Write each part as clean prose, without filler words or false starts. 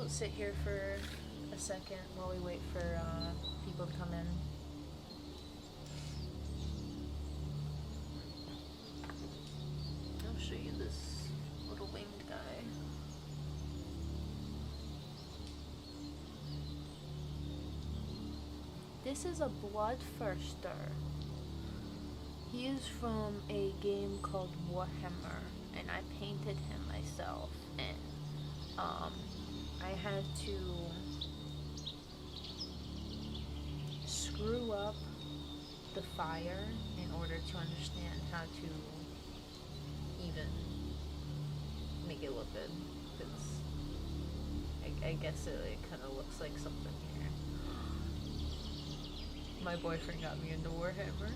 sit here for a second while we wait for people to come in. I'll show you this little winged guy. This is a Bloodthirster. He is from a game called Warhammer, and I painted him myself, and I had to screw up the fire in order to understand how to even make it look good, because I guess it kind of looks like something here. My boyfriend got me into Warhammer.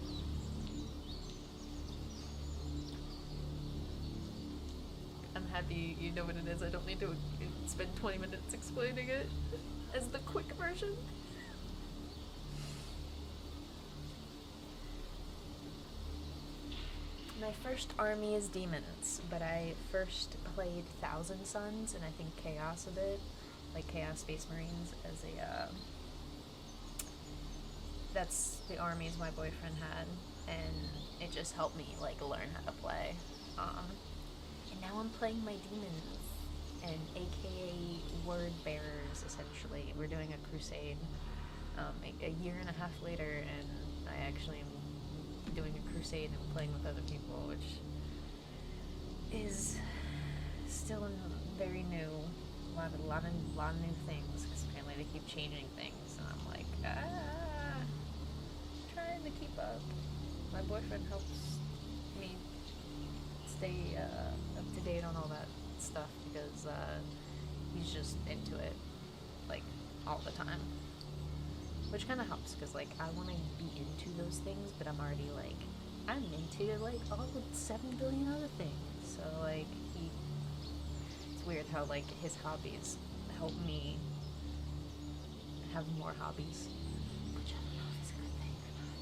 I'm happy you know what it is. I don't need to spend 20 minutes explaining it as the quick version. My first army is demons, but I first played Thousand Suns and I think Chaos a bit, like Chaos Space Marines as a, that's the armies my boyfriend had, and it just helped me like learn how to play. And now I'm playing my demons, and aka word bearers, essentially. We're doing a crusade a year and a half later, and I actually am doing a crusade and playing with other people, which is still very new. A lot of new things, because apparently they keep changing things, and I'm like, trying to keep up. My boyfriend helps me stay up to date on all that stuff, because he's just into it, like, all the time. Which kind of helps, because, like, I want to be into those things, but I'm already, like, I'm into, like, all the 7 billion other things. So, like, it's weird how, like, his hobbies help me have more hobbies. Which I don't know if it's a good thing or not.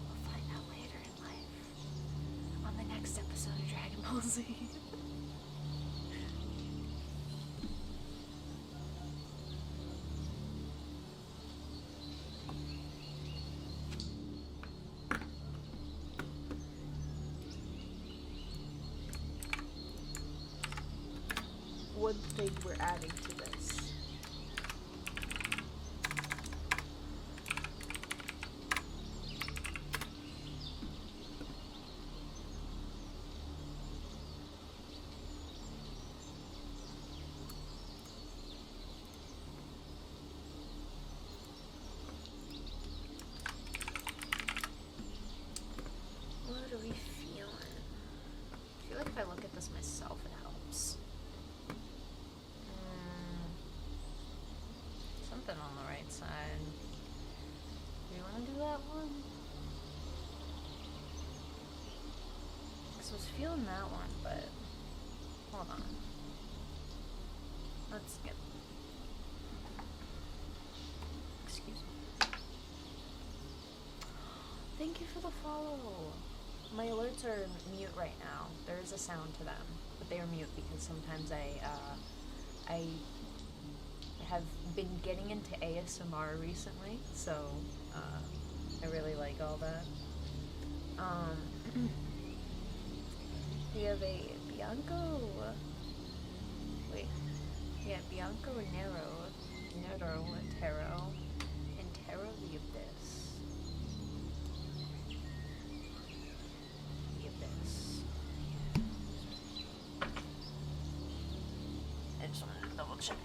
We'll find out later in life. On the next episode of Dragon Ball Z. One thing we're adding to this. What are we feeling? I feel like if I look at this myself, it helps. Something on the right side. Do you want to do that one? Because I was feeling that one, but hold on. Let's get. Excuse me. Thank you for the follow. My alerts are mute right now. There is a sound to them, but they are mute because sometimes I have been getting into ASMR recently, so I really like all that. We have a Bianco. Wait, yeah, Bianco Nero, Tarot, and Tarot the Abyss. The Abyss. I just wanted to double check.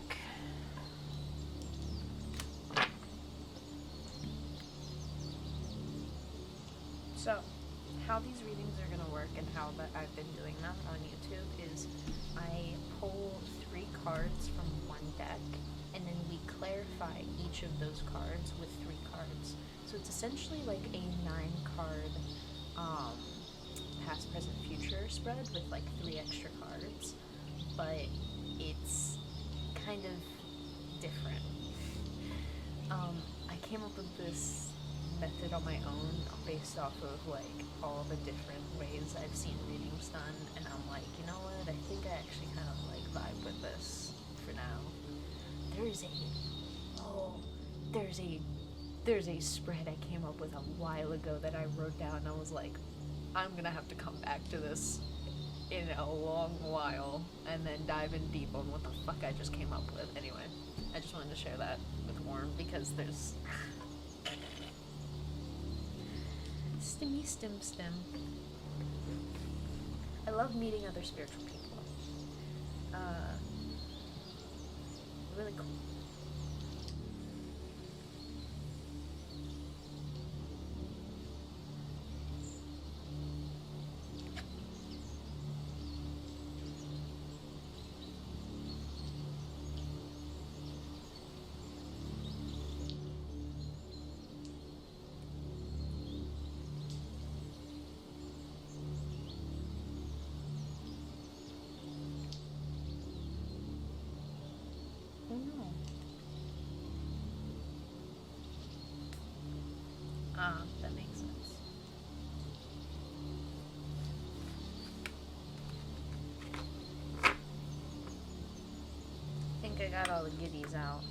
So, how these readings are going to work and how that I've been doing them on YouTube is I pull 3 cards from one deck, and then we clarify each of those cards with 3 cards. So it's essentially like a 9-card past, present, future spread with like 3 extra cards, but it's kind of different. I came up with this method on my own based off of like all the different ways I've seen readings done, and I'm like, you know what? I think I actually kind of like vibe with this for now. There's a spread I came up with a while ago that I wrote down, and I was like, I'm gonna have to come back to this in a long while and then dive in deep on what the fuck I just came up with. Anyway, I just wanted to share that with Warren because there's stim. I love meeting other spiritual people. Really cool. That makes sense. I think I got all the goodies out.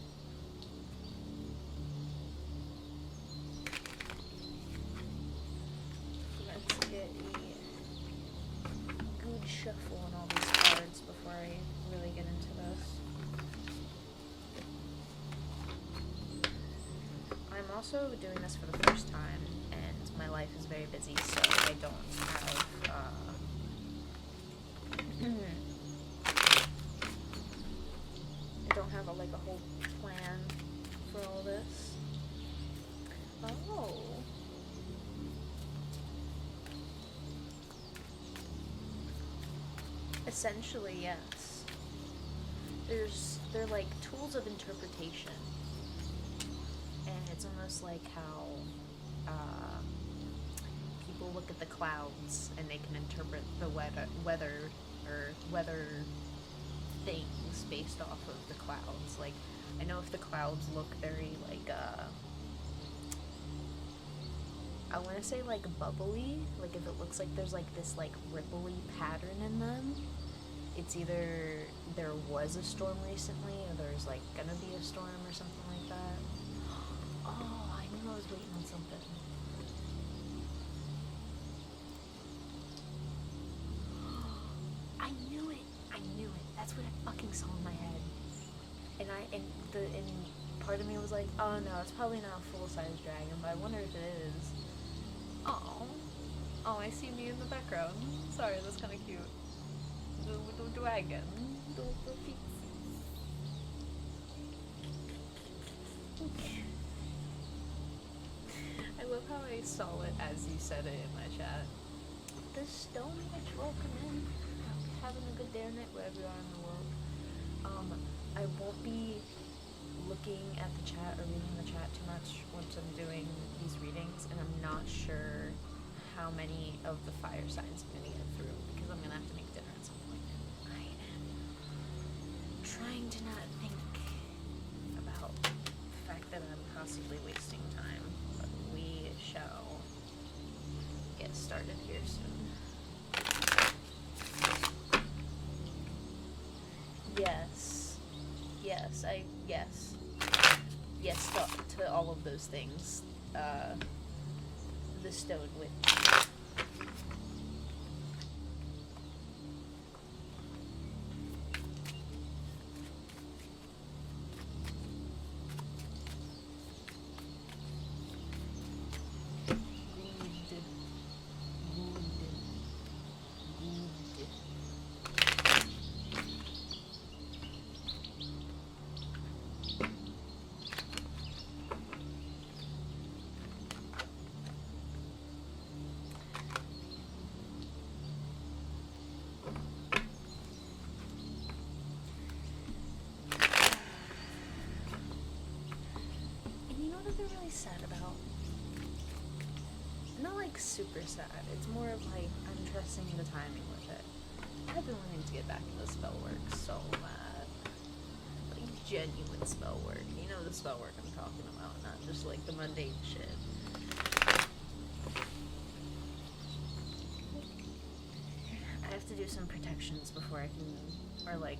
Let's get a good shuffle on all these cards before I really get into this. I'm also doing this for the first time, and my life is very busy, so I don't have, like a whole plan for all this. Oh. Essentially, yes. They're like tools of interpretation. And it's almost like how people look at the clouds and they can interpret the weather things based off of the clouds. Like, I know if the clouds look very like I want to say like bubbly, like if it looks like there's like this like ripply pattern in them, it's either there was a storm recently or there's like gonna be a storm or something like that. Oh, I knew I was waiting on something. I knew it. That's what I fucking saw in my head. And part of me was like, oh no, it's probably not a full-size dragon, but I wonder if it is. Oh, I see me in the background. Sorry, that's kind of cute. The dragon. The feet. I love how I saw it as you said it in my chat. The Stone Witch, welcome in. Having a good day or night wherever you are in the world. I won't be looking at the chat or reading the chat too much once I'm doing these readings, and I'm not sure how many of the fire signs I'm going to get through, because I'm going to have to make dinner at some point. I am trying to not think about the fact that I'm possibly wasting time, but we shall get started here soon. Yes, to all of those things. The Stone Witch. Really sad about. Not like super sad. It's more of like I'm trusting the timing with it. I've been wanting to get back into spell work so bad. Like genuine spell work. You know the spell work I'm talking about, not just like the mundane shit. do some protections before I can, or like,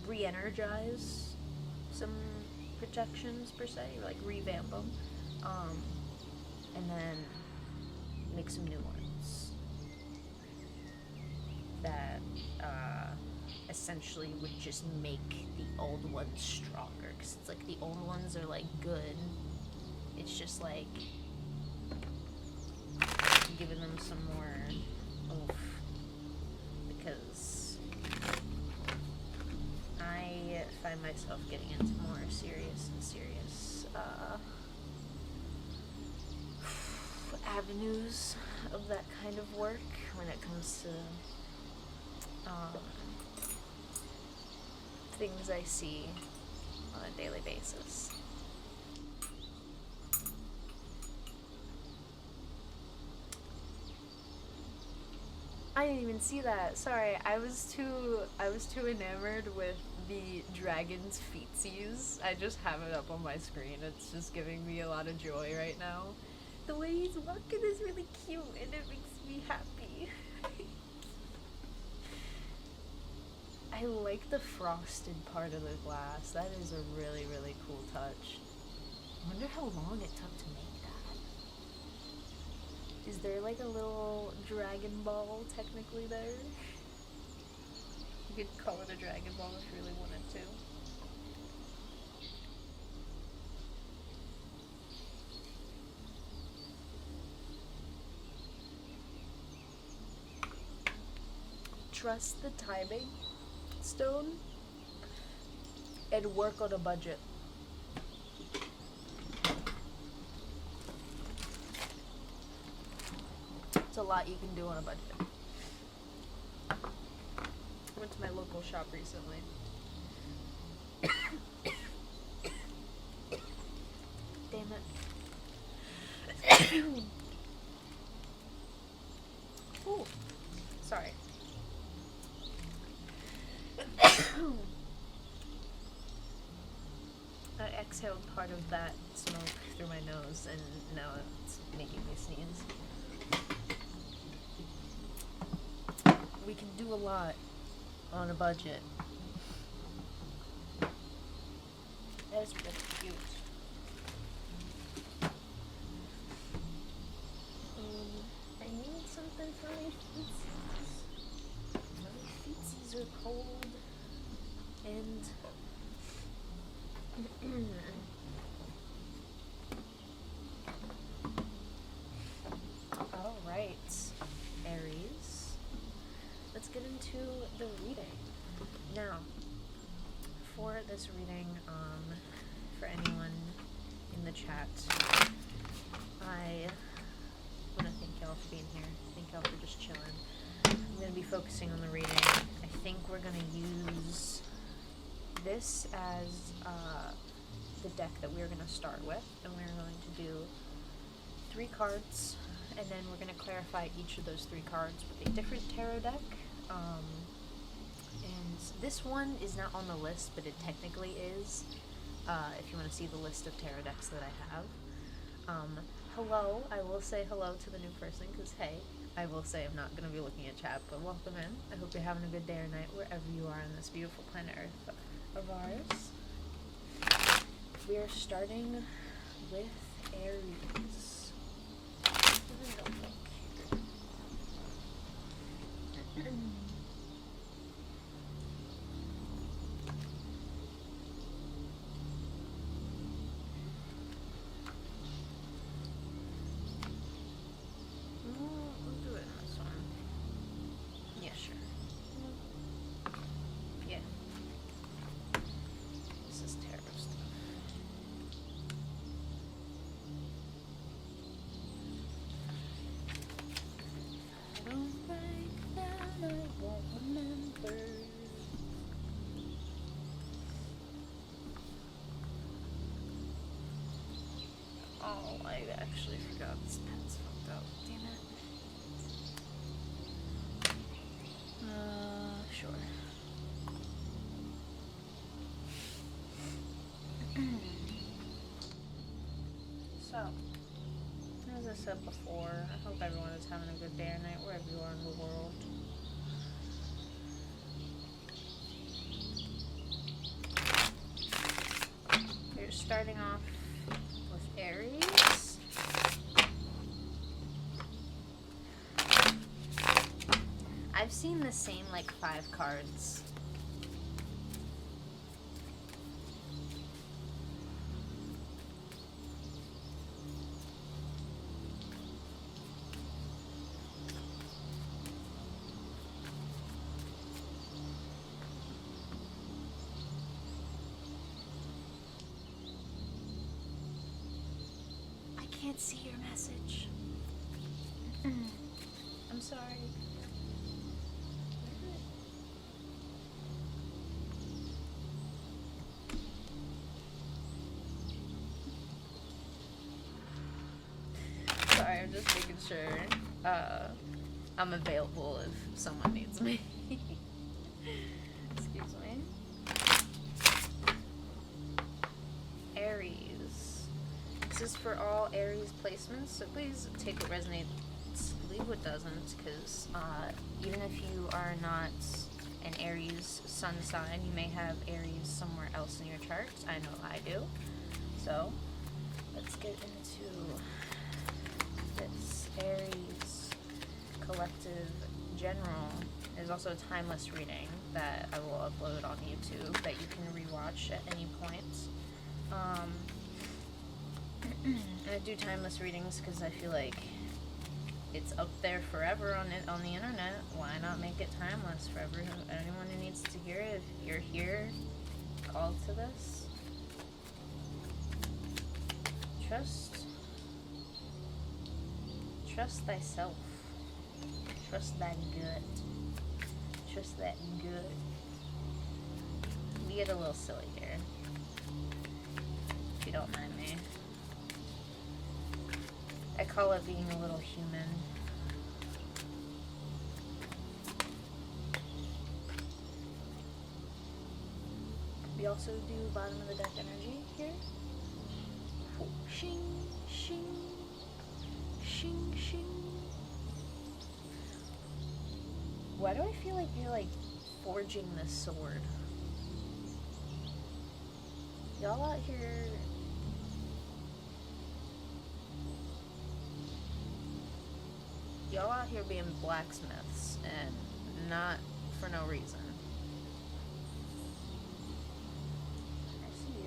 re-energize some protections per se, or like revamp them, and then make some new ones that essentially would just make the old ones stronger, because it's like the old ones are like good, it's just like giving them some more oomph, because I find myself getting into more serious avenues of that kind of work when it comes to things I see on a daily basis. I didn't even see that. Sorry, I was too enamored with the dragon's feetsies. I just have it up on my screen. It's just giving me a lot of joy right now. The way he's walking is really cute and it makes me happy. I like the frosted part of the glass. That is a really, really cool touch. I wonder how long it took to make that. Is there like a little Dragon Ball technically there? You could call it a Dragon Ball if you really wanted to. Trust the timing stone and work on a budget. It's a lot you can do on a budget. I went to my local shop recently. Damn it. Ooh, sorry. I exhaled part of that smoke through my nose and now it's making me sneeze. We can do a lot on a budget. That is really cute. I need something for my feetsies. My feetsies are cold and alright, Aries. Let's get into the reading. Now, for this reading, for anyone in the chat, I want to thank y'all for being here. Thank y'all for just chilling. I'm going to be focusing on the reading. I think we're going to use this as the deck that we're going to start with, and we're going to do 3 cards, and then we're going to clarify each of those 3 cards with a different tarot deck. And this one is not on the list, but it technically is, if you want to see the list of tarot decks that I have. Hello, I will say hello to the new person, because hey, I will say I'm not going to be looking at chat, but welcome in. I hope you're having a good day or night wherever you are on this beautiful planet Earth of ours. We are starting with Aries. We'll do it in this one. Yeah, sure. Yeah. This is tarot stuff. I don't break down, I won't remember. Oh, I actually forgot this pen's fucked up. Damn it. Sure. So, as I said before, I hope everyone is having a good day or night wherever you are in the world. We're starting off with Aries. I've seen the same like 5 cards. I can't see your message. I'm sorry. Sorry, I'm just making sure I'm available if someone needs me. Excuse me. Aries. This is for all Aries placements, so please take what resonates, leave what doesn't, because even if you are not an Aries sun sign, you may have Aries somewhere else in your chart. I know I do. So, let's get into this Aries collective general. There's also a timeless reading that I will upload on YouTube that you can rewatch at any point. I do timeless readings because I feel like it's up there forever on the internet. Why not make it timeless for anyone who needs to hear it? If you're here, called to this, trust thyself. Trust that gut. Trust that gut. We get a little silly here, if you don't mind me. I call it being a little human. We also do bottom of the deck energy here. Shing, shing, shing, shing. Why do I feel like you're like forging this sword? Y'all out here being blacksmiths, and not for no reason. I see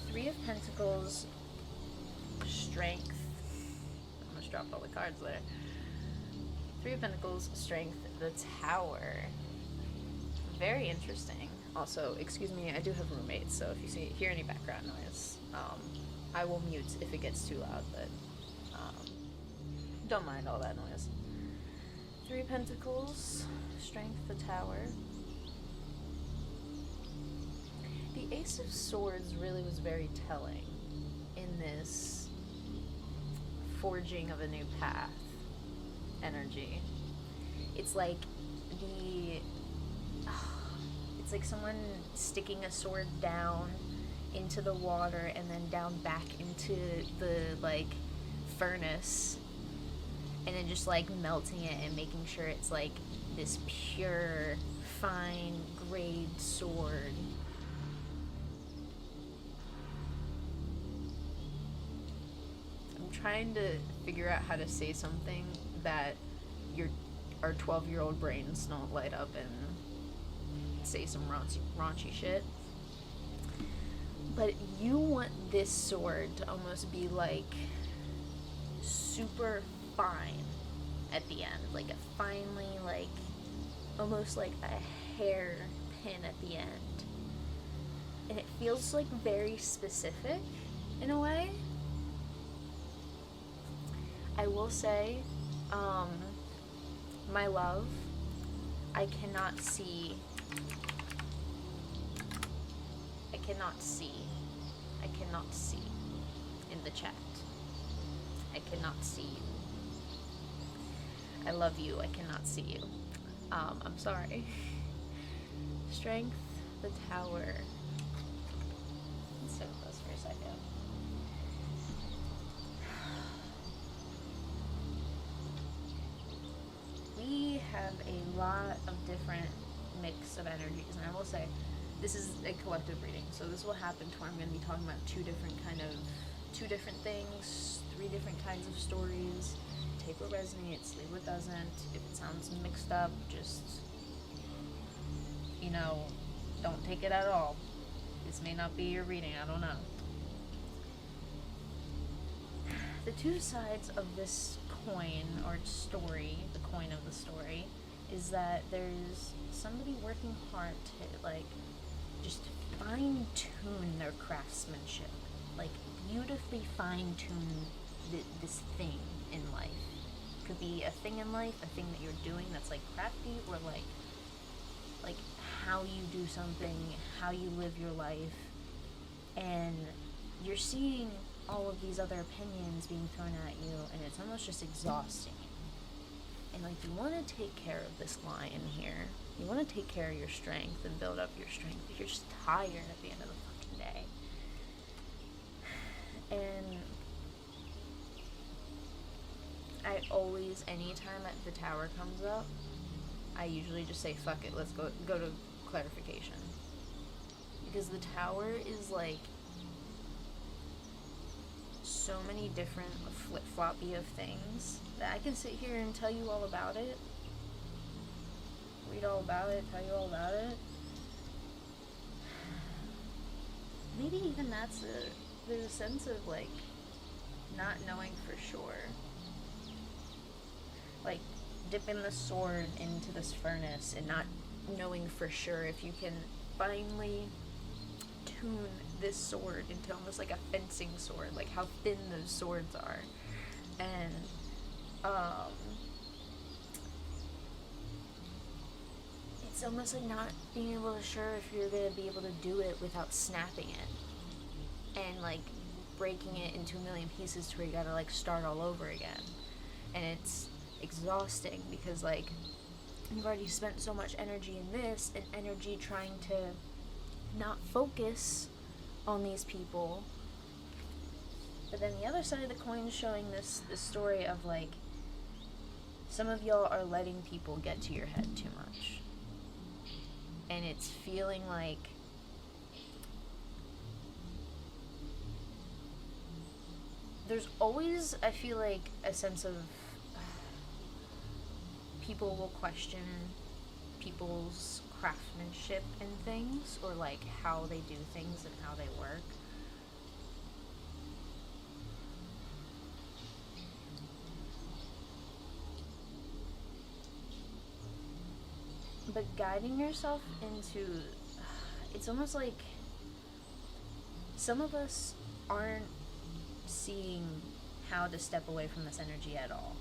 you. 3 of Pentacles, Strength. I almost dropped all the cards there. 3 of Pentacles, Strength, the Tower. Very interesting. Also, excuse me, I do have roommates, so if you hear any background noise, I will mute if it gets too loud, but don't mind all that noise. 3 of Pentacles, Strength, the Tower. The Ace of Swords really was very telling in this forging of a new path energy. It's like it's like someone sticking a sword down into the water and then down back into the like furnace, and then just like melting it and making sure it's like this pure, fine grade sword. I'm trying to figure out how to say something that our 12-year-old brains don't light up and say some raunchy shit. But you want this sword to almost be like super fine at the end, like a finely, like almost like a hair pin at the end, and it feels like very specific in a way. I will say, my love, I cannot see in the chat. I cannot see you. I love you, I cannot see you. I'm sorry. Strength, the Tower. Let's sit with this for a second. have a lot of different mix of energies, and I will say this is a collective reading, so this will happen to where I'm going to be talking about two different things, three different kinds of stories. Take what resonates, leave what doesn't. If it sounds mixed up, just, don't take it at all. This may not be your reading, I don't know. The two sides of this coin or story, the coin of the story, is that there's somebody working hard to, just fine-tune their craftsmanship. Beautifully fine-tune this thing in life. It could be a thing in life, a thing that you're doing that's, crafty, or, how you do something, how you live your life, and you're seeing all of these other opinions being thrown at you, and it's almost just exhausting. And, you want to take care of this lion here. You want to take care of your strength and build up your strength, but you're just tired at the end of the fucking day. And I always, anytime the tower comes up, I usually just say, fuck it, let's go to clarification. Because the tower is, so many different flip-floppy of things that I can sit here and tell you all about it. Read all about it, tell you all about it. Maybe even there's a sense of, not knowing for sure. Dipping the sword into this furnace and not knowing for sure if you can finally tune this sword into almost like a fencing sword, how thin those swords are. And, it's almost not being able to sure if you're going to be able to do it without snapping it. And, breaking it into a million pieces to where you gotta, start all over again. And it's exhausting because, you've already spent so much energy in this, and energy trying to not focus on these people. But then the other side of the coin is showing this story of, some of y'all are letting people get to your head too much. And it's feeling like there's always, I feel like, a sense of people will question people's craftsmanship in things, or how they do things and how they work. But guiding yourself into, it's almost like some of us aren't seeing how to step away from this energy at all.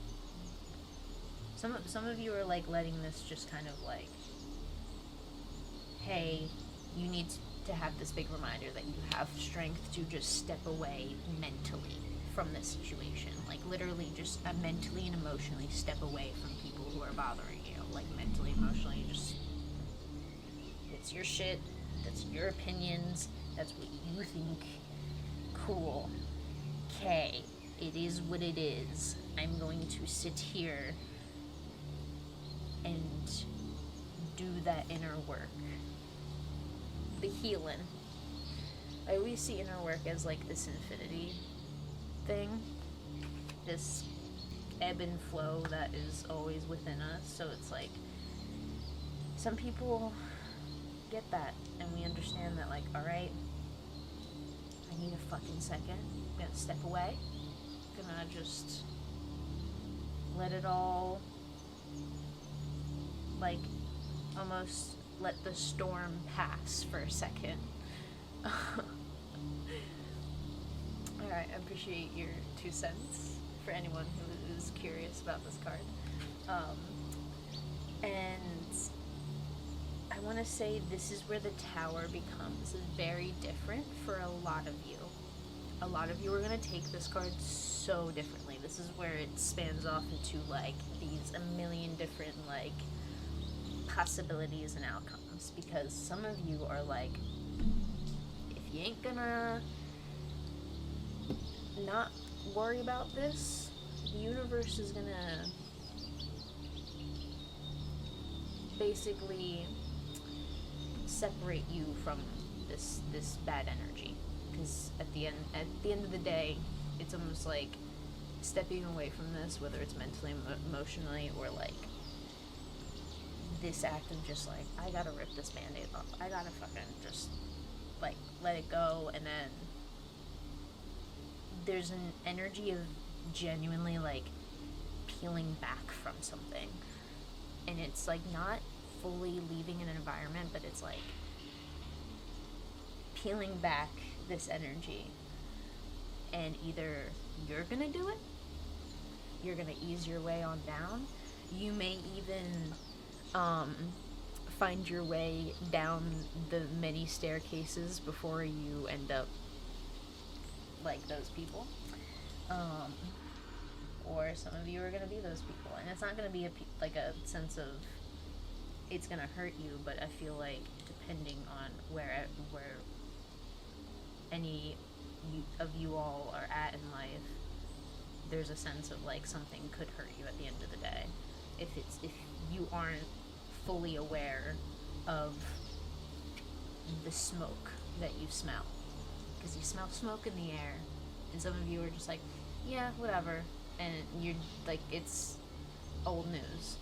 Some of you are letting this just kind of hey, you need to have this big reminder that you have strength to just step away mentally from this situation. Literally just mentally and emotionally step away from people who are bothering you. Mentally, emotionally, just, it's your shit, that's your opinions, that's what you think. Cool. Okay, it is what it is. I'm going to sit here and do that inner work. The healing. I always see inner work as this infinity thing. This ebb and flow that is always within us. So it's some people get that, and we understand that, alright, I need a fucking second. I'm gonna step away. I'm gonna just let it all, almost let the storm pass for a second. Alright, I appreciate your 2 cents for anyone who is curious about this card. And I want to say this is where the tower becomes very different for a lot of you. A lot of you are going to take this card so differently. This is where it spans off into these a million different possibilities and outcomes, because some of you are if you ain't gonna not worry about this, the universe is gonna basically separate you from this bad energy. Because at the end of the day, it's almost like stepping away from this, whether it's mentally, emotionally, or like this act of just like, I gotta rip this band-aid off. I gotta fucking just like let it go. And then there's an energy of genuinely like peeling back from something, and it's like not fully leaving an environment, but it's like peeling back this energy. And either you're gonna do it, you're gonna ease your way on down, you may even find your way down the many staircases before you end up like those people, or some of you are gonna be those people, and it's not gonna be like a sense of it's gonna hurt you, but I feel like depending on where any of you all are at in life, there's a sense of like something could hurt you at the end of the day if you aren't fully aware of the smoke that you smell, because you smell smoke in the air, and some of you are just like, yeah, whatever, and you're like, it's old news.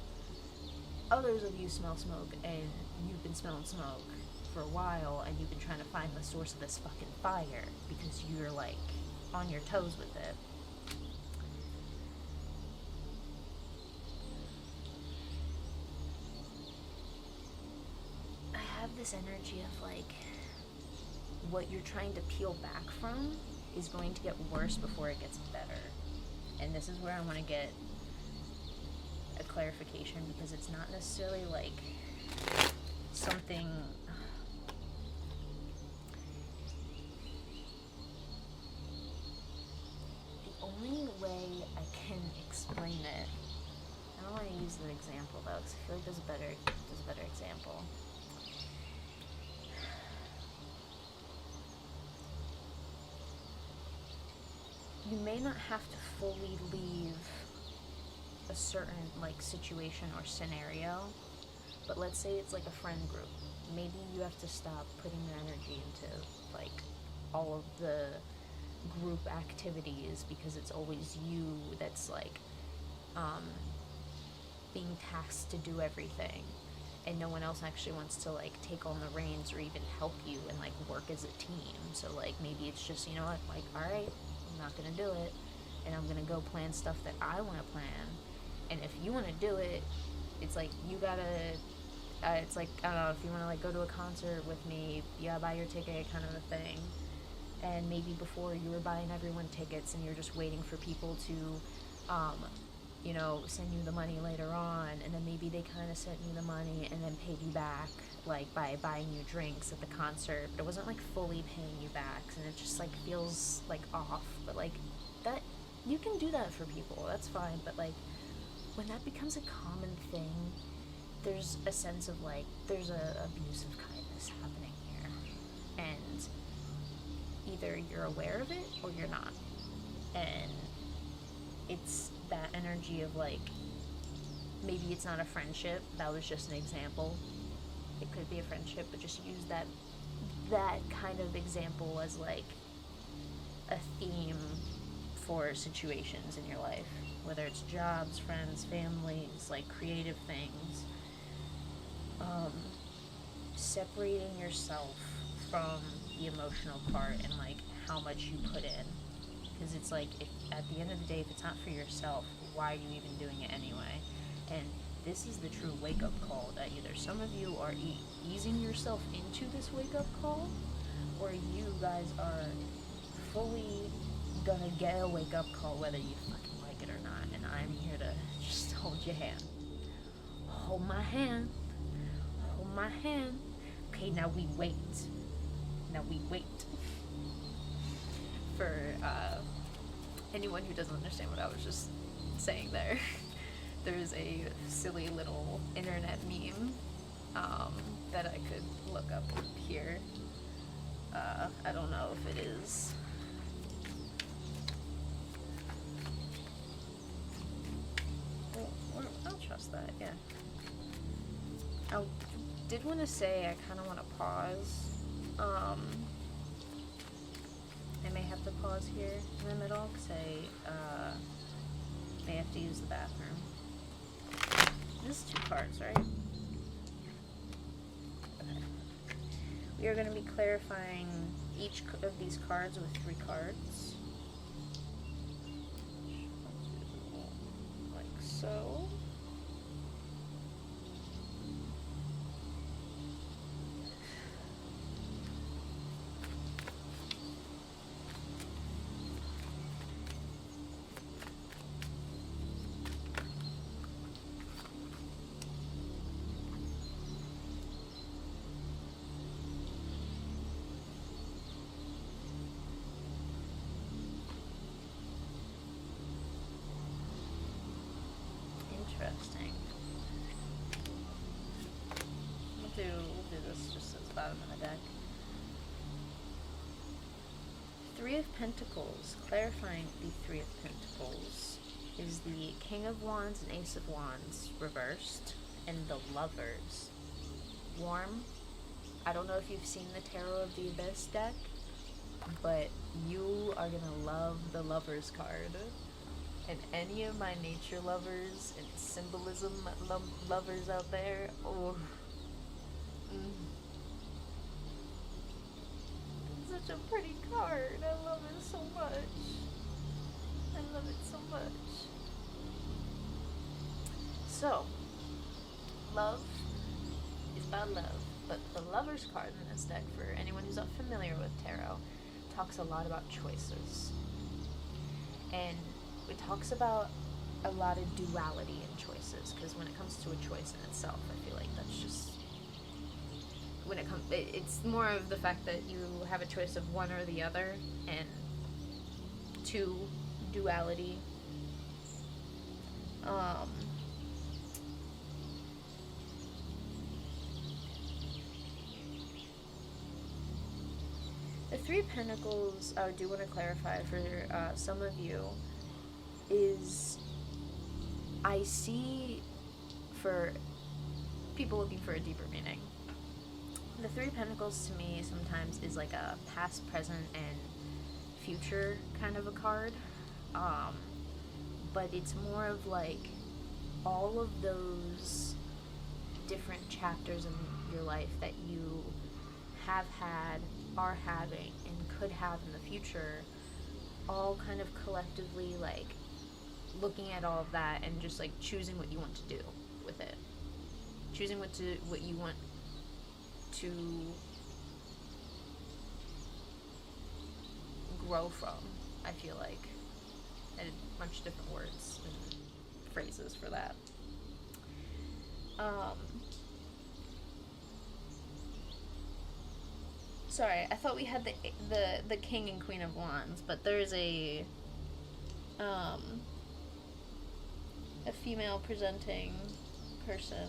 Others of you smell smoke, and you've been smelling smoke for a while, and you've been trying to find the source of this fucking fire because you're like on your toes with it. I have this energy of like, what you're trying to peel back from is going to get worse before it gets better. And this is where I want to get a clarification, because it's not necessarily like something. The only way I can explain it, I don't want to use an example though, because I feel like there's a better example. You may not have to fully leave a certain like situation or scenario, but let's say it's like a friend group. Maybe you have to stop putting your energy into like all of the group activities, because it's always you that's like being tasked to do everything, and no one else actually wants to like take on the reins or even help you and like work as a team. So like maybe it's just, you know what, like, all right, I'm not gonna do it, and I'm gonna go plan stuff that I want to plan. And if you want to do it, it's like you gotta it's like, I don't know, if you want to like go to a concert with me, you gotta buy your ticket, kind of a thing. And maybe before you were buying everyone tickets and you're just waiting for people to you know, send you the money later on, and then maybe they kind of sent you the money and then paid you back like by buying you drinks at the concert, but it wasn't like fully paying you back, and it just like feels like off. But like that, you can do that for people, that's fine, but like when that becomes a common thing, there's a sense of like there's a abuse of kindness happening here, and either you're aware of it or you're not. And it's that energy of like, maybe it's not a friendship, that was just an example, it could be a friendship, but just use that kind of example as like a theme for situations in your life, whether it's jobs, friends, families, like creative things. Separating yourself from the emotional part and like how much you put in, because it's like, if at the end of the day, if it's not for yourself, why are you even doing it anyway? And this is the true wake-up call, that either some of you are easing yourself into this wake-up call, or you guys are fully gonna get a wake-up call whether you fucking like it or not. And I'm here to just hold your hand. Hold my hand. Hold my hand. Okay, now we wait. For anyone who doesn't understand what I was just saying there, there's a silly little internet meme that I could look up here. I don't know if it is. Well, I'll trust that, yeah. I did want to say I kind of want to pause. I may have to pause here in the middle because I may have to use the bathroom. This is 2 cards, right? Okay. We are going to be clarifying each of these cards with 3 cards. Like so. Interesting. We'll do this just as bottom of the deck. 3 of Pentacles. Clarifying the 3 of Pentacles is the King of Wands and Ace of Wands reversed, and the Lovers. Warm. I don't know if you've seen the Tarot of the Abyss deck, but you are gonna love the Lovers card. And any of my nature lovers and symbolism lovers out there, oh, it's such a pretty card. I love it so much. I love it so much. So, love is about love, but the Lovers card in this deck, for anyone who's not familiar with tarot, talks a lot about choices. And it talks about a lot of duality in choices, because when it comes to a choice in itself, I feel like that's just, when it comes, it's more of the fact that you have a choice of one or the other, and 2, duality. The 3 of Pentacles, I do want to clarify for some of you, is I see, for people looking for a deeper meaning, the 3 of Pentacles to me sometimes is like a past, present, and future kind of a card, but it's more of like all of those different chapters in your life that you have had, are having, and could have in the future, all kind of collectively like looking at all of that and just like choosing what you want to do with it, choosing what you want to grow from. I feel like, and a bunch of different words and phrases for that. Sorry, I thought we had the King and Queen of Wands, but there's a female presenting person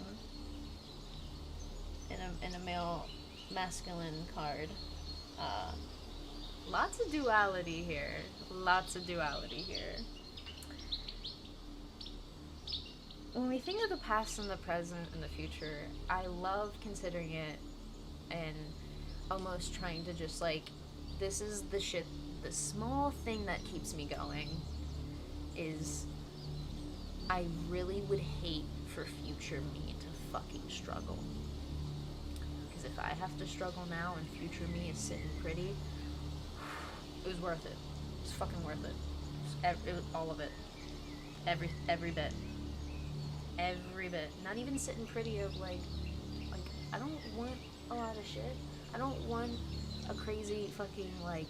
in a male masculine card. Lots of duality here. Lots of duality here. When we think of the past and the present and the future, I love considering it and almost trying to just like, this is the shit, the small thing that keeps me going is I really would hate for future me to fucking struggle. Because if I have to struggle now and future me is sitting pretty, it was worth it. It was fucking worth it. It was all of it. Every bit. Every bit. Not even sitting pretty of like, I don't want a lot of shit. I don't want a crazy fucking like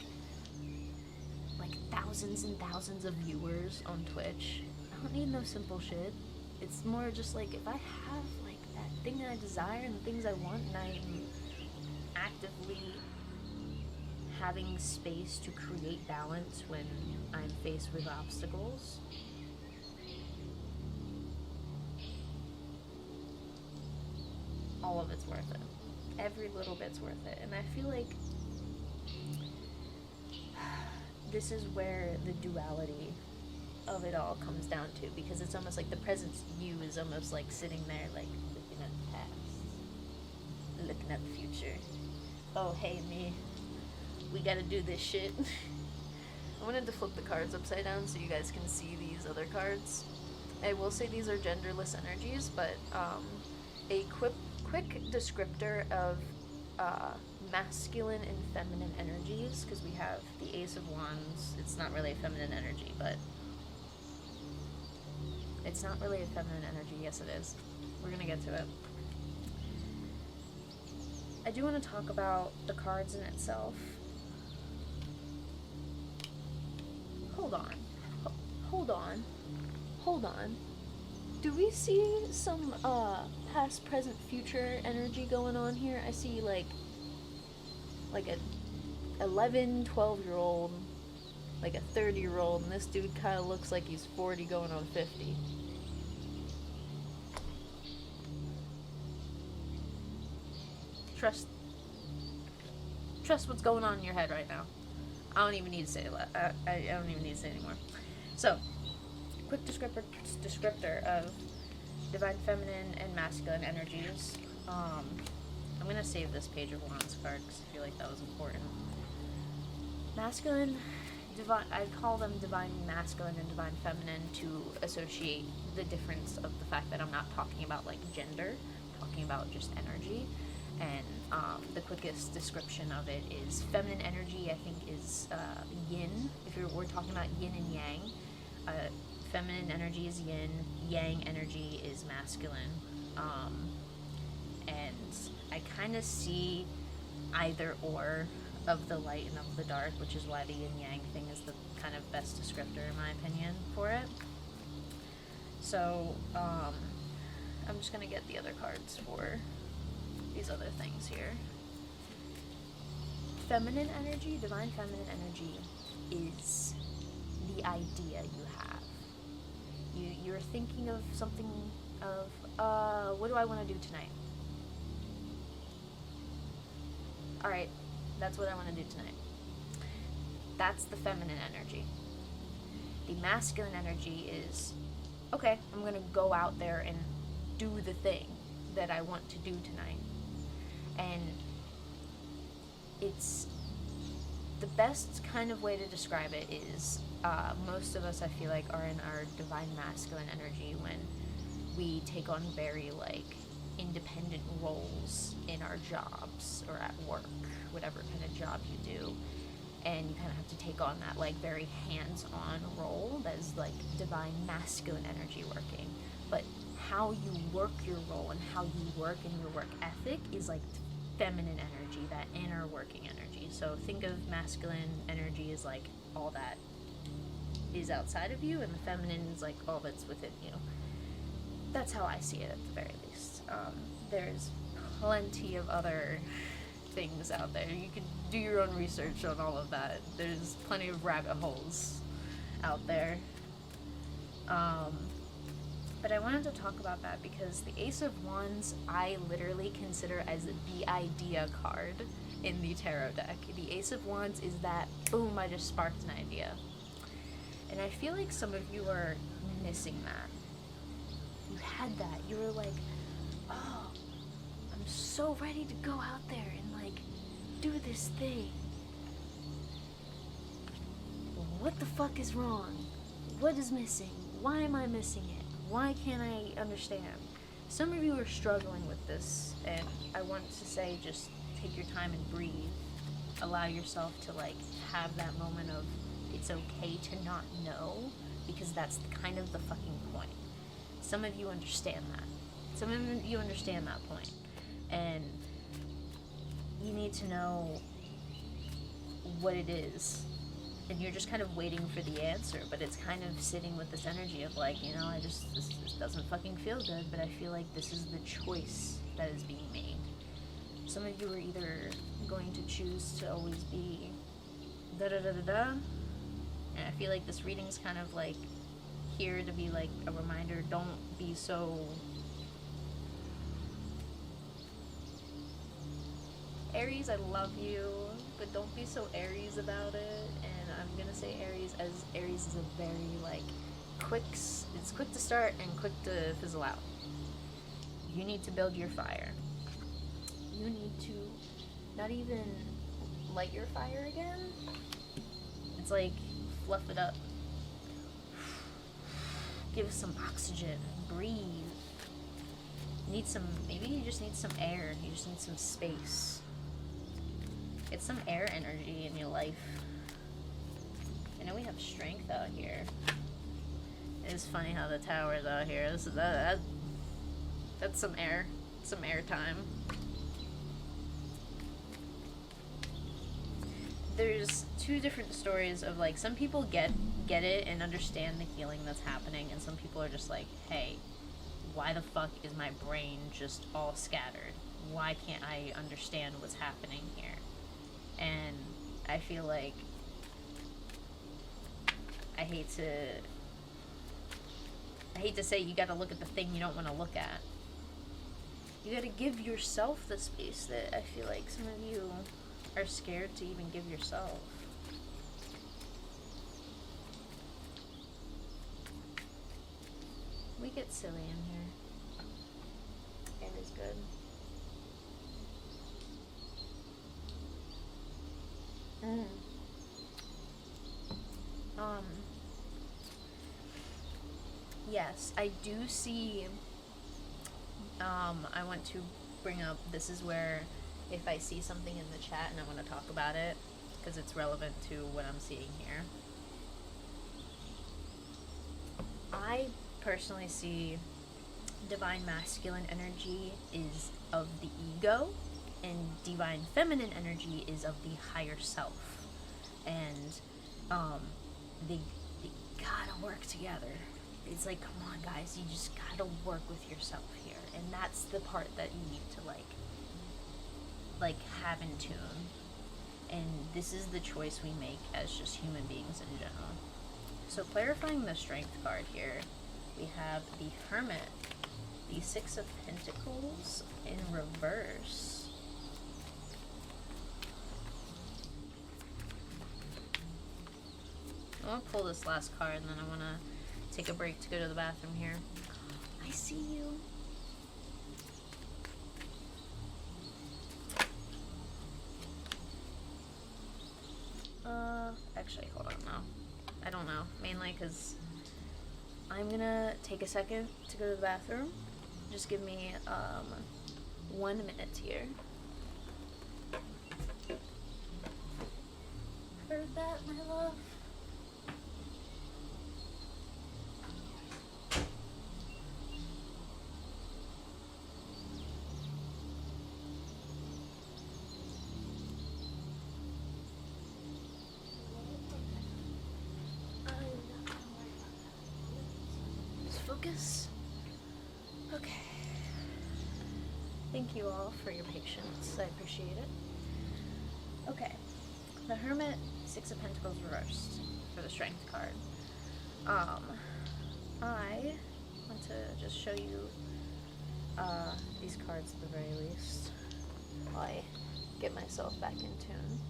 thousands and thousands of viewers on Twitch. I don't need no simple shit. It's more just like, if I have like that thing that I desire and the things I want, and I'm actively having space to create balance when I'm faced with obstacles, all of it's worth it. Every little bit's worth it. And I feel like this is where the duality of it all comes down to, because it's almost like the present you is almost like sitting there like looking at the past. looking at the future. Oh, hey, me. We gotta do this shit. I wanted to flip the cards upside down so you guys can see these other cards. I will say these are genderless energies, but a quick descriptor of masculine and feminine energies, because we have the Ace of Wands. It's not really a feminine energy, but it's not really a feminine energy. Yes, it is. We're gonna get to it. I do want to talk about the cards in itself. Hold on. Hold on. Do we see some past, present, future energy going on here? I see like a 11, 12-year-old, like a 30-year-old, and this dude kind of looks like he's 40 going on 50. Trust what's going on in your head right now. I don't even need to say it. I don't even need to say it anymore. So, quick descriptor of divine feminine and masculine energies. I'm gonna save this Page of Wands card because I feel like that was important. Masculine, divine. I call them divine masculine and divine feminine to associate the difference of the fact that I'm not talking about like gender, I'm talking about just energy. And the quickest description of it is feminine energy, I think, is yin. If we're talking about yin and yang, feminine energy is yin, yang energy is masculine. And I kind of see either or of the light and of the dark, which is why the yin yang thing is the kind of best descriptor, in my opinion, for it. So, I'm just going to get the other cards for these other things here. Feminine energy, divine feminine energy, is the idea you have. You're thinking of something of, what do I want to do tonight? Alright, that's what I want to do tonight. That's the feminine energy. The masculine energy is, okay, I'm going to go out there and do the thing that I want to do tonight. And it's the best kind of way to describe it is most of us, I feel like, are in our divine masculine energy when we take on very like independent roles in our jobs or at work, whatever kind of job you do, and you kind of have to take on that like very hands-on role that is like divine masculine energy working. But how you work your role and how you work in your work ethic is like feminine energy, that inner working energy. So think of masculine energy as like all that is outside of you, and the feminine is like all that's within you. That's how I see it, at the very least. There's plenty of other things out there. You can do your own research on all of that. There's plenty of rabbit holes out there. But I wanted to talk about that because the Ace of Wands I literally consider as the idea card in the tarot deck. The Ace of Wands is that, boom, I just sparked an idea. And I feel like some of you are missing that. You had that. You were like, oh, I'm so ready to go out there and like do this thing. What the fuck is wrong? What is missing? Why am I missing it? Why can't I understand? Some of you are struggling with this, and I want to say just take your time and breathe. Allow yourself to like have that moment of it's okay to not know, because that's kind of the fucking point. Some of you understand that. Some of you understand that point. And you need to know what it is. And you're just kind of waiting for the answer, but it's kind of sitting with this energy of like, you know, this doesn't fucking feel good, but I feel like this is the choice that is being made. Some of you are either going to choose to always be da-da-da-da-da, and I feel like this reading's kind of like here to be like a reminder, don't be so Aries, I love you, but don't be so Aries about it. And I'm gonna say Aries, as Aries is a very like it's quick to start and quick to fizzle out. You need to build your fire. you need to not even light your fire again. It's like fluff it up. Give it some oxygen. Breathe. Maybe you just need some air. You just need some space. Get some air energy in your life. I know we have strength out here. It is funny how the tower's out here. That's some air time. There's two different stories of like, some people get it and understand the healing that's happening, and some people are just like, hey, why the fuck is my brain just all scattered? Why can't I understand what's happening here? And I feel like I hate to say you gotta look at the thing you don't want to look at. You gotta give yourself the space that I feel like some of you are scared to even give yourself. We get silly in here. Air is good. Yes, I do see, I want to bring up, this is where if I see something in the chat and I want to talk about it, because it's relevant to what I'm seeing here. I personally see divine masculine energy is of the ego, and divine feminine energy is of the higher self. And they gotta work together. It's like, come on guys, you just gotta work with yourself here. And that's the part that you need to like have in tune. And this is the choice we make as just human beings in general. So clarifying the strength card here, we have the Hermit, the Six of Pentacles in reverse. I want to pull this last card and then I want to take a break to go to the bathroom here. I see you. Actually, hold on now. I don't know. Mainly because I'm gonna take a second to go to the bathroom. Just give me 1 minute here. Heard that, my love? Focus. Okay. Thank you all for your patience. I appreciate it. Okay. The Hermit, Six of Pentacles reversed for the Strength card. I want to just show you these cards at the very least while I get myself back in tune.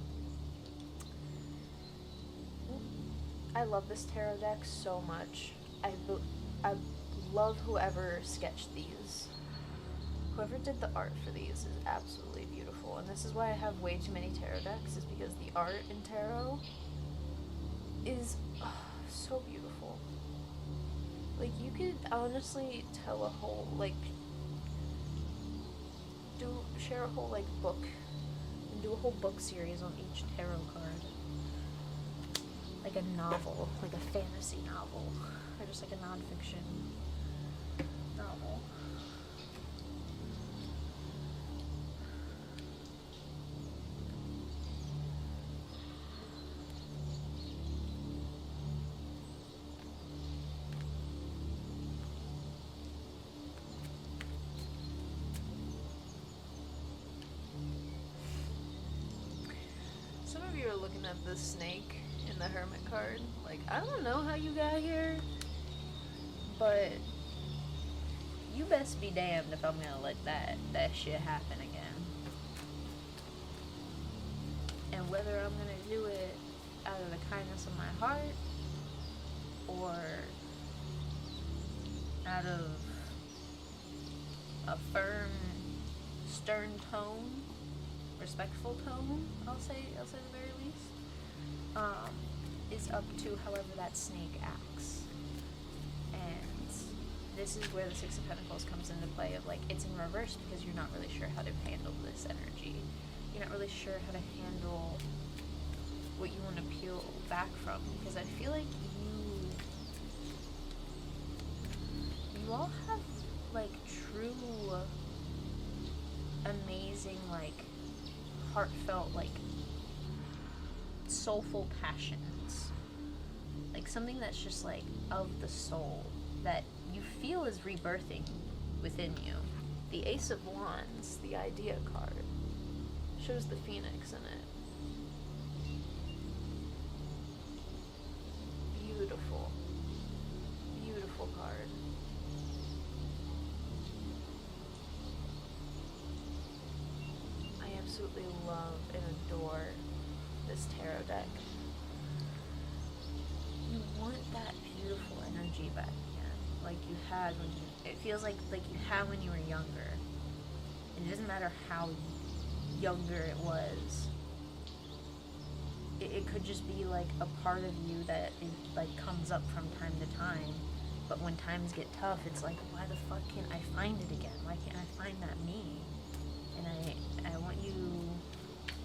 I love this tarot deck so much. I love whoever sketched these. Whoever did the art for these is absolutely beautiful. And this is why I have way too many tarot decks, is because the art in tarot is so beautiful. Like, you could honestly tell a whole, like, share a whole, like, book, and do a whole book series on each tarot card. Like a novel, like a fantasy novel. Or just like a non-fiction novel. Some of you are looking at the snake in the Hermit card. Like, I don't know how you got here, but you best be damned if I'm gonna let that shit happen again. And whether I'm gonna do it out of the kindness of my heart or out of a firm stern tone, respectful tone, I'll say the very least, is up to however that snake acts. And this is where the Six of Pentacles comes into play of, like, it's in reverse because you're not really sure how to handle this energy. You're not really sure how to handle what you want to peel back from, because I feel like you all have, like, true, amazing, like, heartfelt, like, soulful passions. Like, something that's just, like, of the soul, that you feel is rebirthing within you. The Ace of Wands, the Idea card, shows the Phoenix in it. Beautiful. Beautiful card. I absolutely love and adore this tarot deck. You want that beautiful energy back again, like you had when you, it feels like you had when you were younger. And it doesn't matter how younger it was. It could just be like a part of you that is, like, comes up from time to time. But when times get tough, it's like, why the fuck can't I find it again? Why can't I find that me? And I want you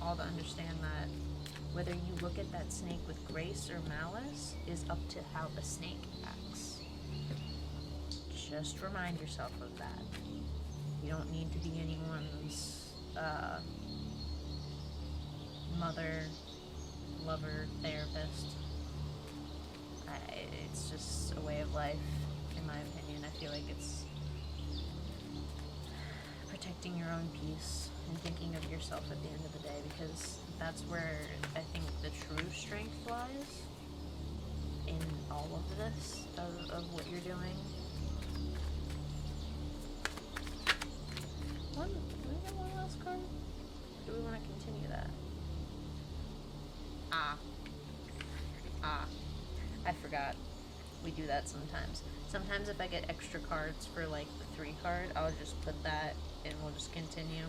all to understand that whether you look at that snake with grace or malice is up to how the snake acts. Just remind yourself of that. You don't need to be anyone's mother, lover, therapist. It's just a way of life, in my opinion. I feel like it's protecting your own peace and thinking of yourself at the end of the day, because that's where I think the true strength lies in all of this, of what you're doing. Do we get one last card? Do we want to continue that? I forgot. We do that sometimes. Sometimes if I get extra cards for, like, the 3 card, I'll just put that and we'll just continue.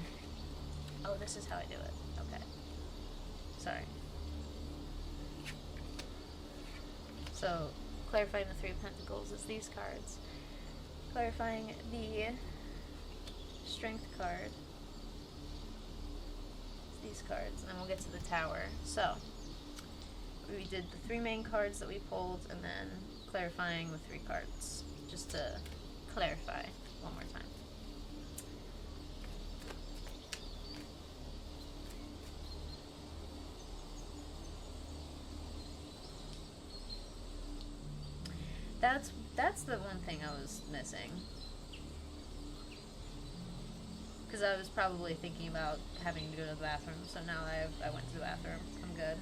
Oh, this is how I do it. Okay. Sorry. So, clarifying the 3 of Pentacles is these cards. Clarifying the Strength card is these cards. And then we'll get to the Tower. So, we did the 3 main cards that we pulled, and then clarifying the 3 cards, just to clarify one more time. That's the one thing I was missing, because I was probably thinking about having to go to the bathroom, so now I went to the bathroom. I'm good.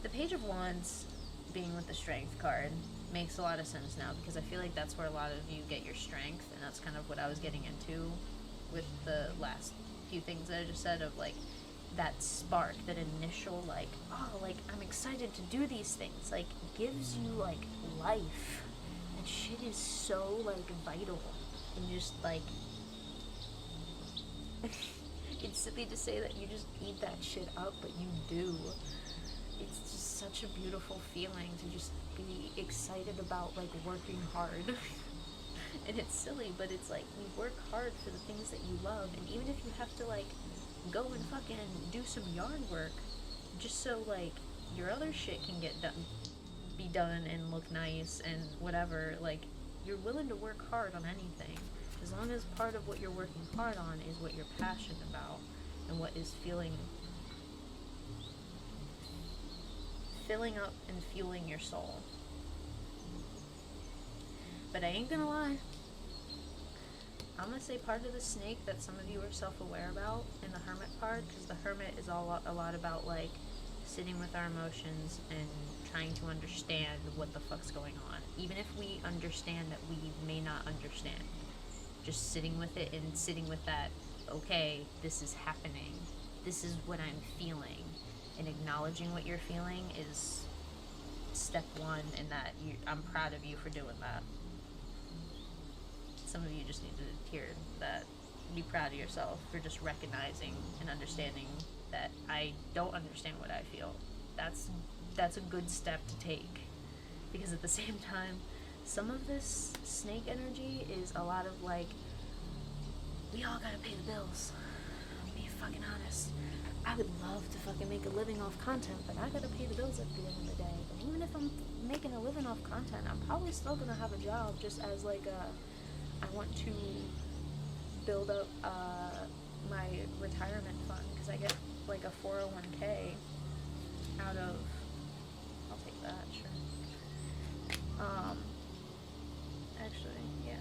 The Page of Wands being with the Strength card makes a lot of sense now, because I feel like that's where a lot of you get your strength, and that's kind of what I was getting into with the last few things that I just said, of, like, that spark, that initial, like, oh, like, I'm excited to do these things, like, gives you, like, life. That shit is so, like, vital, and just, like, it's silly to say that you just eat that shit up, but you do. It's just such a beautiful feeling to just be excited about, like, working hard. And it's silly, but it's like, you work hard for the things that you love, and even if you have to, like, go and fucking do some yard work just so, like, your other shit can be done and look nice and whatever, like, you're willing to work hard on anything, as long as part of what you're working hard on is what you're passionate about and what is filling up and fueling your soul. But I ain't gonna lie, I'm gonna say part of the snake that some of you are self-aware about in the Hermit card, because the Hermit is a lot about, like, sitting with our emotions and trying to understand what the fuck's going on. Even if we understand that we may not understand. Just sitting with it and sitting with that, okay, this is happening. This is what I'm feeling. And acknowledging what you're feeling is step 1, and that I'm proud of you for doing that. Some of you just need to hear that be proud of yourself for just recognizing and understanding that I don't understand what I feel. That's a good step to take, because at the same time, some of this snake energy is a lot of like, we all gotta pay the bills. I'm being fucking honest. I would love to fucking make a living off content, but I gotta pay the bills at the end of the day. And even if I'm making a living off content, I'm probably still gonna have a job just as like I want to build up my retirement fund, because I get like a 401k out of, I'll take that, sure. Actually, yeah.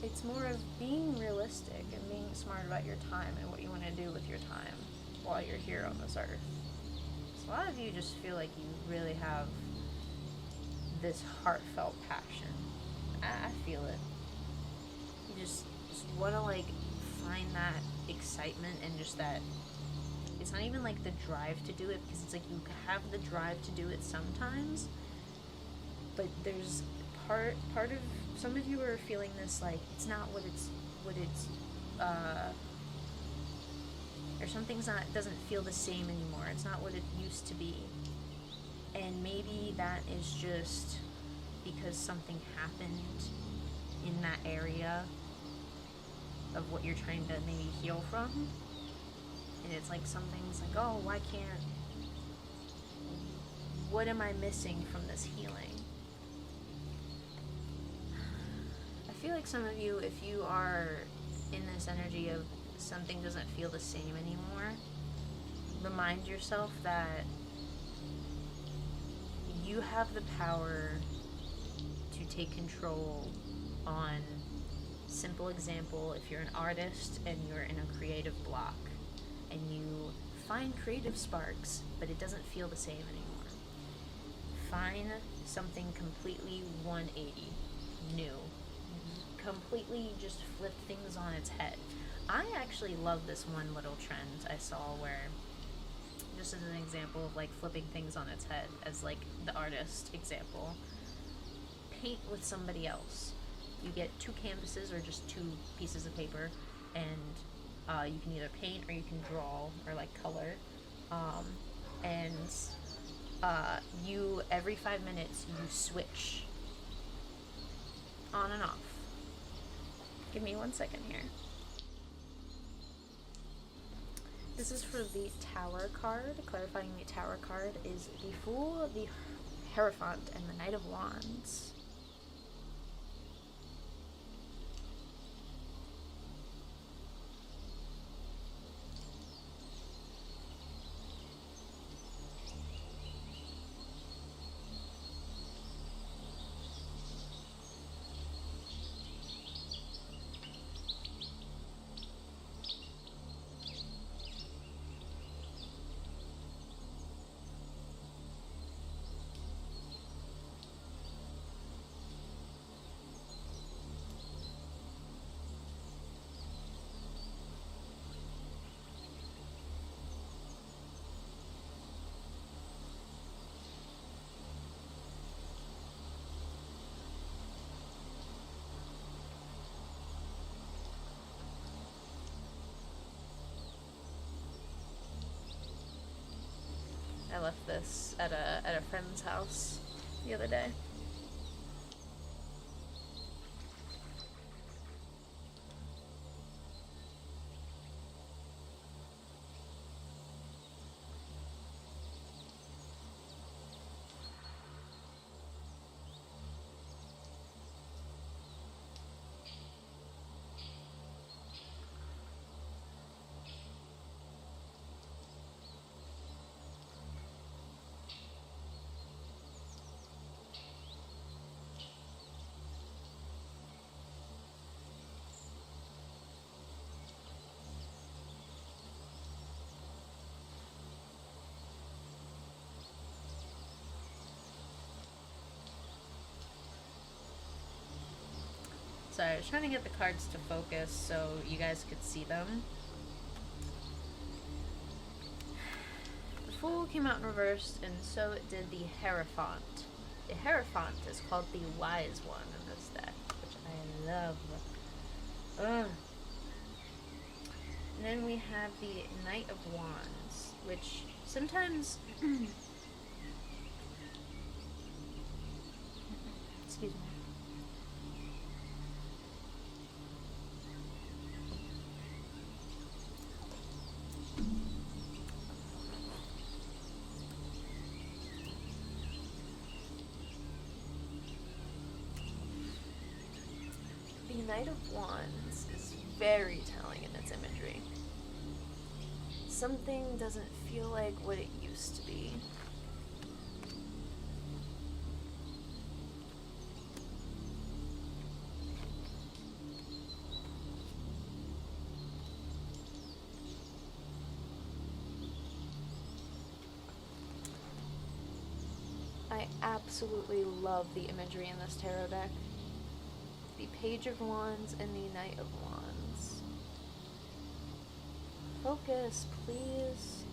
It's more of being realistic and being smart about your time and what you want to do with your time while you're here on this earth. So a lot of you just feel like you really have this heartfelt passion. I feel it. You just want to like find that excitement and just that, it's not even like the drive to do it, because it's like you have the drive to do it sometimes, but there's part of, some of you are feeling this like it's not what it's or something's not, doesn't feel the same anymore. It's not what it used to be. And maybe that is just because something happened in that area of what you're trying to maybe heal from. And it's like something's like, oh, why can't, what am I missing from this healing? I feel like some of you, if you are in this energy of something doesn't feel the same anymore, remind yourself that you have the power to take control on, simple example, if you're an artist and you're in a creative block and you find creative sparks, but it doesn't feel the same anymore. Find something completely 180, new. Completely just flip things on its head. I actually love this one little trend I saw where, just as an example of like flipping things on its head, as like the artist example, paint with somebody else. You get 2 canvases or just 2 pieces of paper, and you can either paint or you can draw or like color, and you, every 5 minutes you switch on and off. Give me 1 second here. This is for the Tower card. Clarifying the Tower card is the Fool, the Hierophant, and the Knight of Wands. I left this at a friend's house the other day. Sorry, I was trying to get the cards to focus so you guys could see them. The Fool came out in reverse, and so it did the Hierophant. the Hierophant is called the Wise One in this deck, which I love. Ugh. And then we have the Knight of Wands, which sometimes... Excuse me. The Knight of Wands is very telling in its imagery. Something doesn't feel like what it used to be. I absolutely love the imagery in this tarot deck. The Page of Wands and the Knight of Wands. Focus, please.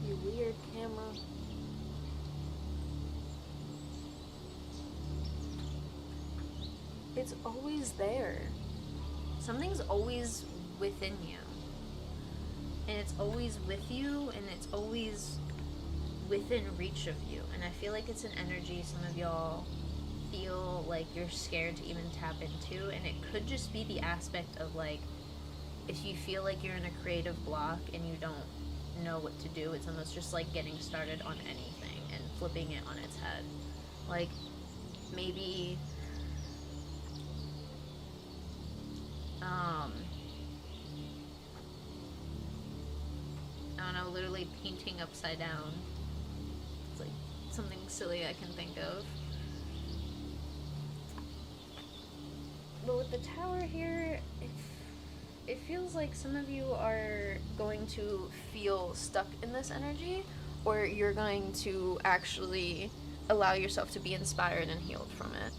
You weird camera. It's always there. Something's always within you. And it's always with you, and it's always within reach of you. And I feel like it's an energy some of y'all feel like you're scared to even tap into, and it could just be the aspect of like, if you feel like you're in a creative block and you don't know what to do, it's almost just like getting started on anything and flipping it on its head. Like, maybe I don't know, literally painting upside down. It's like something silly I can think of. But with the tower here, it feels like some of you are going to feel stuck in this energy, or you're going to actually allow yourself to be inspired and healed from it.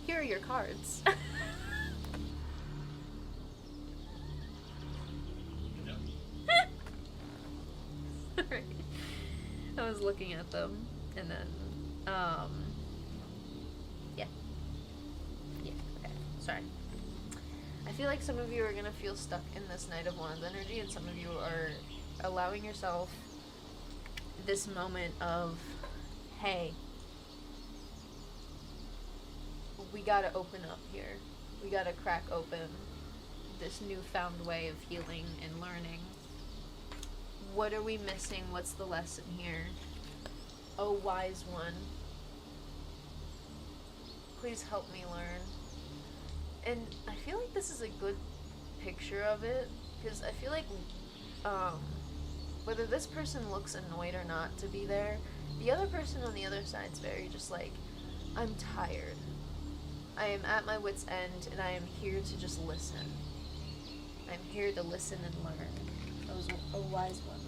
Here are your cards. Sorry. I was looking at them, and then, yeah. Yeah, okay. Sorry. I feel like some of you are gonna feel stuck in this Knight of Wands energy, and some of you are allowing yourself this moment of, hey, we gotta open up here. We gotta crack open this newfound way of healing and learning. What are we missing? What's the lesson here? Oh, wise one, please help me learn. And I feel like this is a good picture of it, because I feel like whether this person looks annoyed or not to be there, the other person on the other side's very just like, I'm tired. I am at my wit's end, and I am here to just listen. I'm here to listen and learn. Oh, wise one,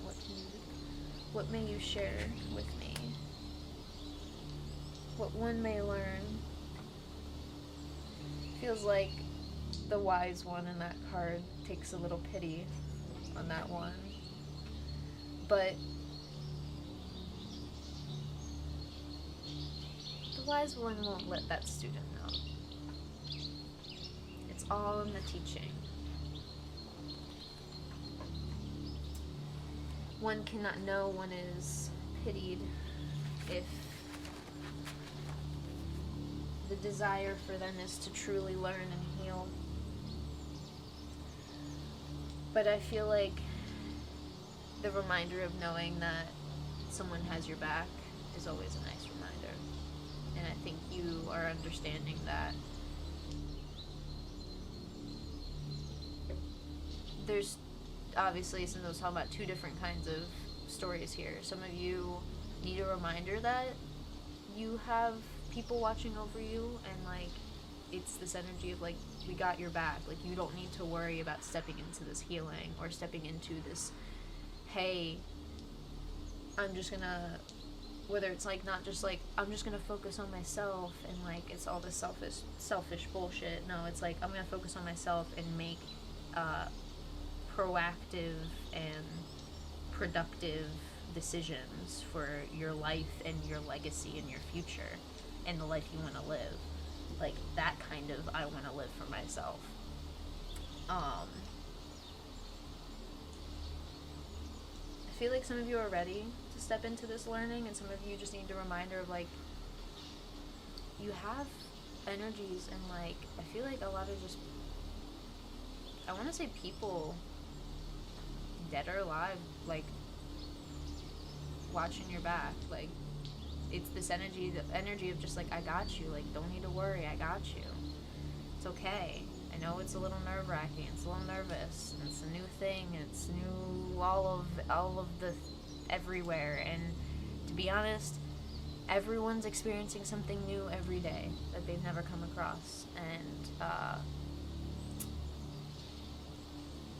what may you share with me? What one may learn? Feels like the wise one in that card takes a little pity on that one. But the wise one won't let that student know. It's all in the teaching. One cannot know one is pitied if the desire for them is to truly learn and heal. But I feel like the reminder of knowing that someone has your back is always a nice reminder. And I think you are understanding that. There's obviously, since I was talking about two different kinds of stories here, some of you need a reminder that you have people watching over you, and like, it's this energy of like, we got your back. Like, you don't need to worry about stepping into this healing or stepping into this hey, I'm just gonna, whether it's like not just like I'm just gonna focus on myself and like it's all this selfish bullshit. No, it's like I'm gonna focus on myself and make proactive and productive decisions for your life and your legacy and your future and the life you want to live. Like that kind of I want to live for myself. I feel like some of you are ready to step into this learning, and some of you just need a reminder of like you have energies, and like I feel like a lot of just, I want to say people, dead or alive, like watching your back. Like it's this energy, the energy of just like I got you, like don't need to worry, I got you, it's okay. I know it's a little nerve-wracking, it's a little nervous, and it's a new thing, it's new, all of the everywhere, and to be honest, everyone's experiencing something new every day that they've never come across. And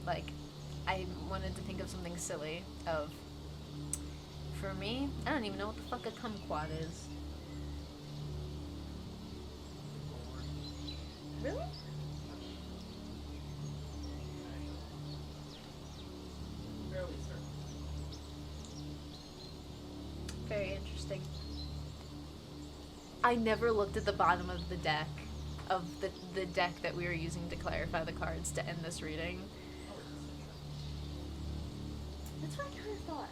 like I wanted to think of something silly of, for me, I don't even know what the fuck a kumquat is. Really? Very interesting. I never looked at the bottom of the deck, of the deck that we were using to clarify the cards to end this reading. That's what I kind of thought.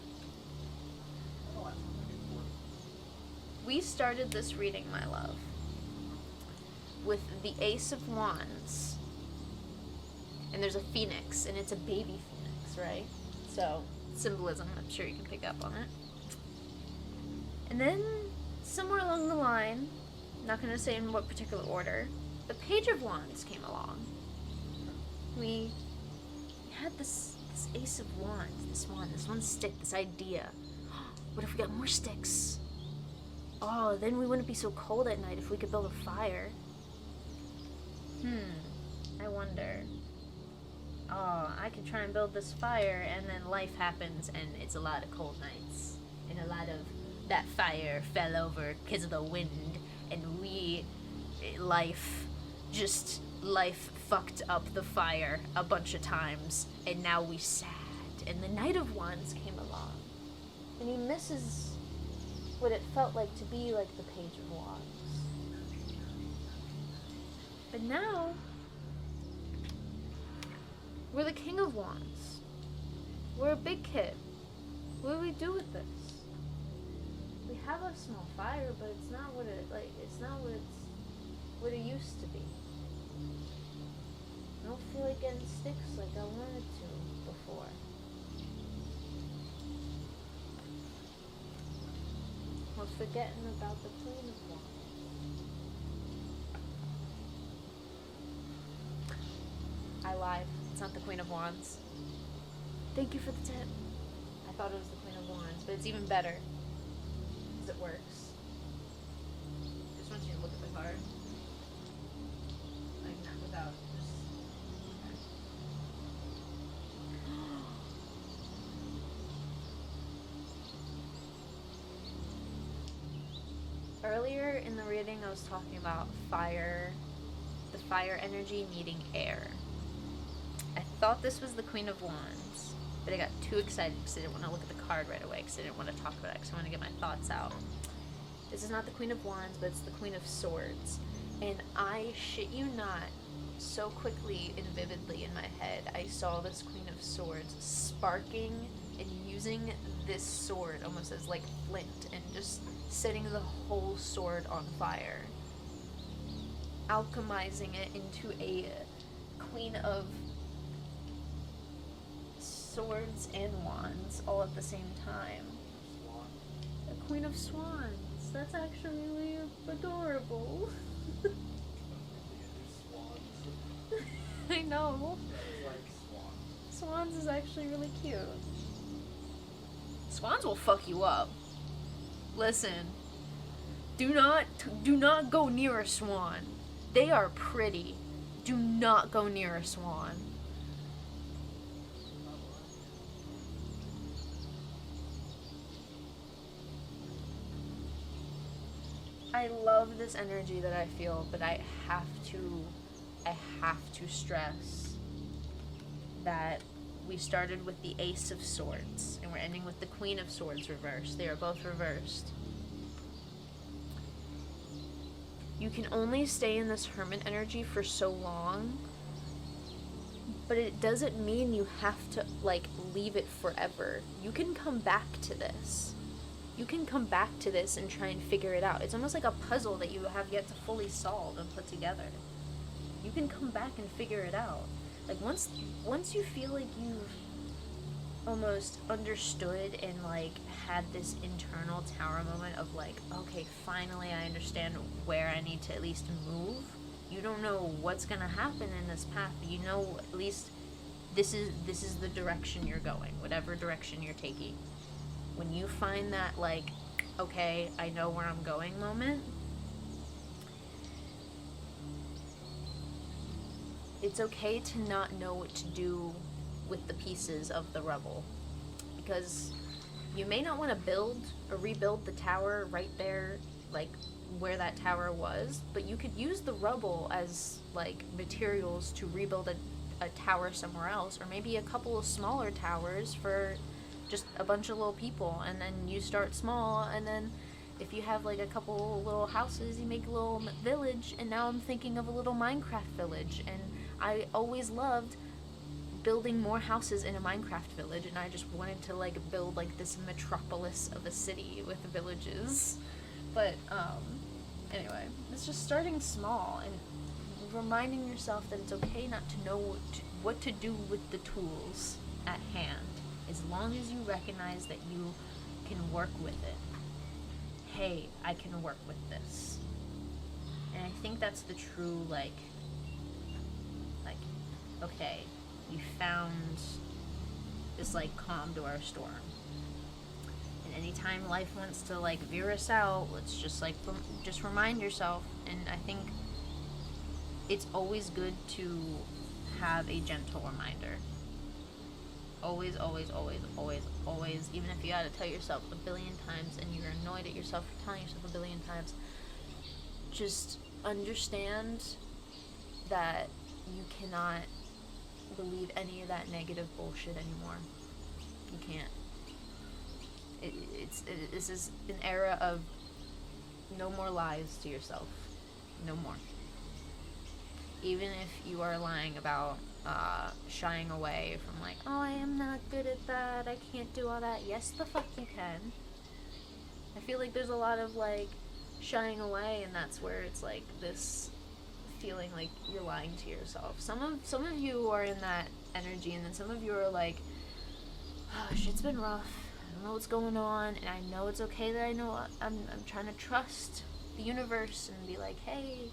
We started this reading, my love, with the Ace of Wands. And there's a phoenix, and it's a baby phoenix, right? So, symbolism, I'm sure you can pick up on it. And then, somewhere along the line, not going to say in what particular order, the Page of Wands came along. We had this Ace of Wands, this one stick, this idea. What if we got more sticks? Oh, then we wouldn't be so cold at night if we could build a fire. I wonder. Oh, I could try and build this fire, and then life happens, and it's a lot of cold nights. And a lot of that fire fell over because of the wind, and life fucked up the fire a bunch of times, and now we sad. And the Knight of Wands came along, and he misses what it felt like to be like the Page of Wands. But now, we're the King of Wands. We're a big kid. What do we do with this? We have a small fire, but it's not what it used to be. I don't feel like getting sticks like I wanted to before. We're forgetting about the Queen of Wands. I lied. It's not the Queen of Wands. Thank you for the tip. I thought it was the Queen of Wands, but it's even better. Because it works. Just want you to look at the card. Like, not without just... Earlier in the reading, I was talking about fire, the fire energy meeting air. I thought this was the Queen of Wands, but I got too excited because I didn't want to look at the card right away, because I didn't want to talk about it, because I want to get my thoughts out. This is not the Queen of Wands, but it's the Queen of Swords. And I shit you not, so quickly and vividly in my head, I saw this Queen of Swords sparking and using this sword almost as like flint and just setting the whole sword on fire. Alchemizing it into a Queen of Swords and Wands all at the same time. A Queen of Swans. That's actually really adorable. I know. Swans is actually really cute. Swans will fuck you up. Listen, do not go near a swan. They are pretty. Do not go near a swan. I love this energy that I feel, but I have to stress that we started with the Ace of Swords, and we're ending with the Queen of Swords reversed. They are both reversed. You can only stay in this Hermit energy for so long, but it doesn't mean you have to, like, leave it forever. You can come back to this. You can come back to this and try and figure it out. It's almost like a puzzle that you have yet to fully solve and put together. You can come back and figure it out. Like, once you feel like you've almost understood and, like, had this internal tower moment of, like, okay, finally I understand where I need to at least move. You don't know what's gonna happen in this path, but you know at least this is the direction you're going, whatever direction you're taking. When you find that, like, okay, I know where I'm going moment, it's okay to not know what to do with the pieces of the rubble, because you may not want to build or rebuild the tower right there, like where that tower was, but you could use the rubble as, like, materials to rebuild a tower somewhere else, or maybe a couple of smaller towers for just a bunch of little people, and then you start small, and then if you have, like, a couple little houses, you make a little village. And now I'm thinking of a little Minecraft village, and I always loved building more houses in a Minecraft village, and I just wanted to, like, build, like, this metropolis of a city with villages. But anyway, it's just starting small and reminding yourself that it's okay not to know what to do with the tools at hand, as long as you recognize that you can work with it. Hey, I can work with this. And I think that's the true, like, okay, you found this, like, calm to our storm. And anytime life wants to, like, veer us out, let's just, like, just remind yourself. And I think it's always good to have a gentle reminder. Always, always, always, always, always, even if you gotta tell yourself a billion times and you're annoyed at yourself for telling yourself a billion times, just understand that you cannot believe any of that negative bullshit anymore. You can't. This is an era of no more lies to yourself. No more. Even if you are lying about shying away from, like, oh, I am not good at that, I can't do all that. Yes, the fuck you can. I feel like there's a lot of, like, shying away, and that's where it's, like, this feeling like you're lying to yourself. Some of you are in that energy, and then some of you are like, oh, shit's been rough, I don't know what's going on, and I know it's okay that I know I'm trying to trust the universe and be like, hey,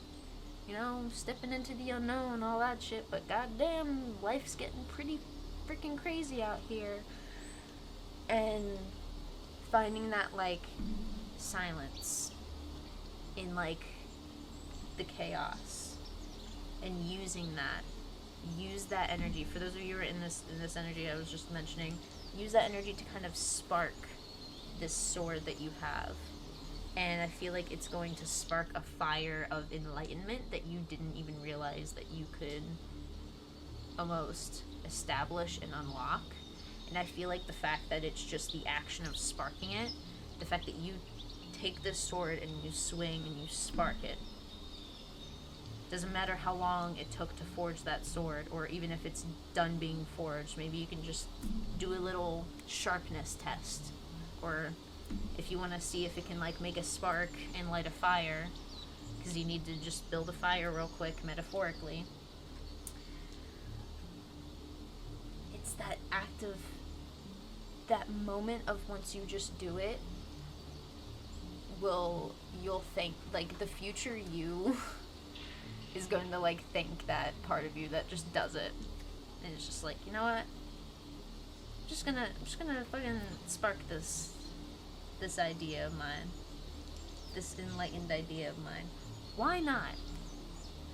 you know, stepping into the unknown, all that shit, but goddamn, life's getting pretty freaking crazy out here. And finding that, like, silence in, like, the chaos, and using that. Use that energy. For those of you who are in this energy I was just mentioning, use that energy to kind of spark this sword that you have. And I feel like it's going to spark a fire of enlightenment that you didn't even realize that you could almost establish and unlock. And I feel like the fact that it's just the action of sparking it, the fact that you take this sword and you swing and you spark it, doesn't matter how long it took to forge that sword, or even if it's done being forged, maybe you can just do a little sharpness test, or if you want to see if it can, like, make a spark and light a fire, because you need to just build a fire real quick, metaphorically. It's that act of, that moment of once you just do it, you'll thank, like, the future you is going to, like, thank that part of you that just does it. And it's just like, you know what? I'm just gonna fucking spark this idea of mine. This enlightened idea of mine. Why not?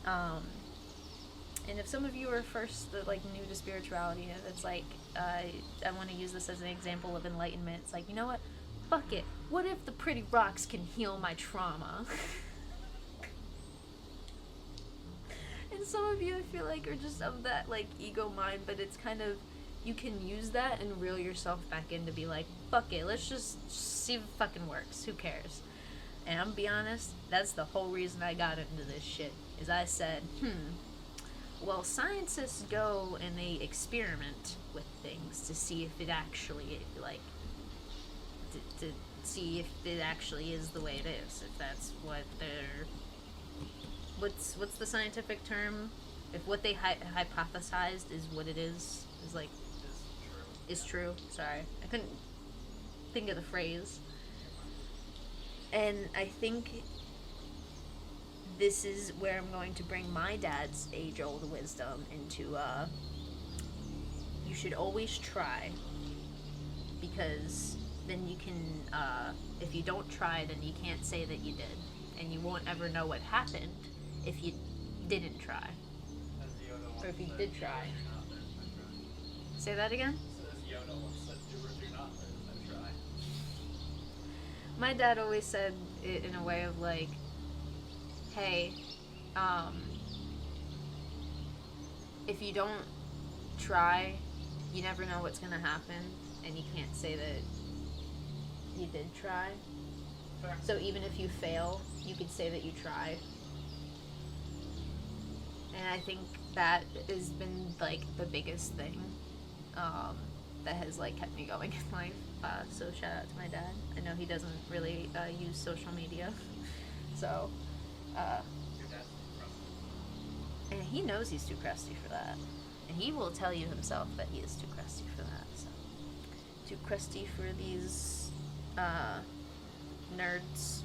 And if some of you are first, like, new to spirituality, it's like, I want to use this as an example of enlightenment. It's like, you know what? Fuck it. what if the pretty rocks can heal my trauma? And some of you, I feel like, are just of that, like, ego mind, but it's kind of, you can use that and reel yourself back in to be like, fuck it, let's just see if it fucking works, who cares? And I'm gonna be honest, that's the whole reason I got into this shit, is I said, well, scientists go and they experiment with things to see if it actually, like, to see if it actually is the way it is, if that's what they're, what's the scientific term? If what they hypothesized is what it is like, is true. Sorry, I couldn't think of the phrase. And I think this is where I'm going to bring my dad's age-old wisdom into, you should always try, because then you can, if you don't try, then you can't say that you did, and you won't ever know what happened if you didn't try, or if you did try. Say that again? My dad always said it in a way of like, hey, if you don't try, you never know what's gonna happen, and you can't say that you did try. Fair. So even if you fail, you could say that you tried. And I think that has been, like, the biggest thing that has, like, kept me going in life. So shout out to my dad. I know he doesn't really use social media. So, Your dad's too crusty. and he knows he's too crusty for that. And he will tell you himself that he is too crusty for that. So, too crusty for these nerds.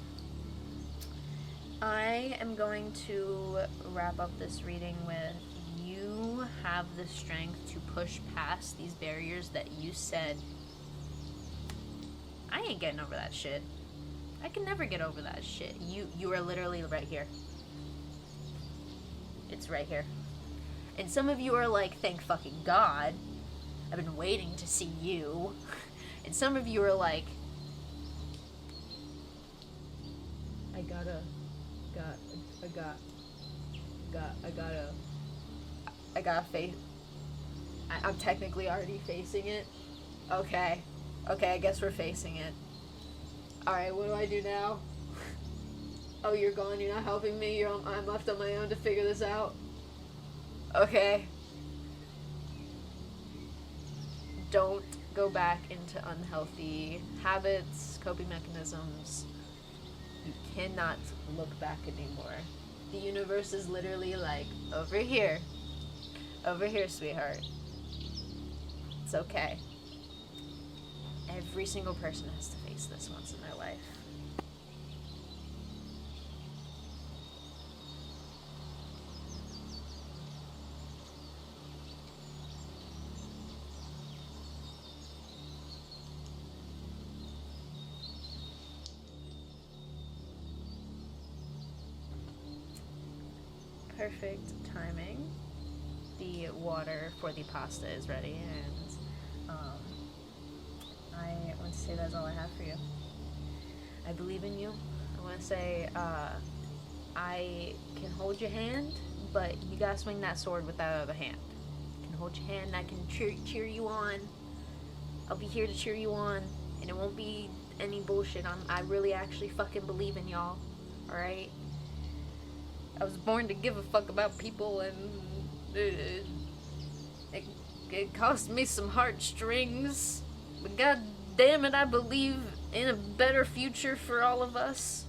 I am going to wrap up this reading with, you have the strength to push past these barriers that you said, I ain't getting over that shit. I can never get over that shit. You are literally right here. It's right here. And some of you are like, thank fucking God. I've been waiting to see you. And some of you are like, I gotta face. I'm technically already facing it. Okay, I guess we're facing it. Alright, what do I do now? Oh, you're gone, you're not helping me, I'm left on my own to figure this out. Okay. Don't go back into unhealthy habits, coping mechanisms. You cannot look back anymore. The universe is literally like, over here, sweetheart. It's okay. Every single person has to face this once in their life. Perfect timing. The water for the pasta is ready, and I want to say that's all I have for you. I believe in you. I want to say I can hold your hand, but you gotta swing that sword with that other hand. I can hold your hand, I can cheer you on. I'll be here to cheer you on, and it won't be any bullshit. I really actually fucking believe in y'all, alright? I was born to give a fuck about people, and it cost me some heartstrings, but god damn it, I believe in a better future for all of us.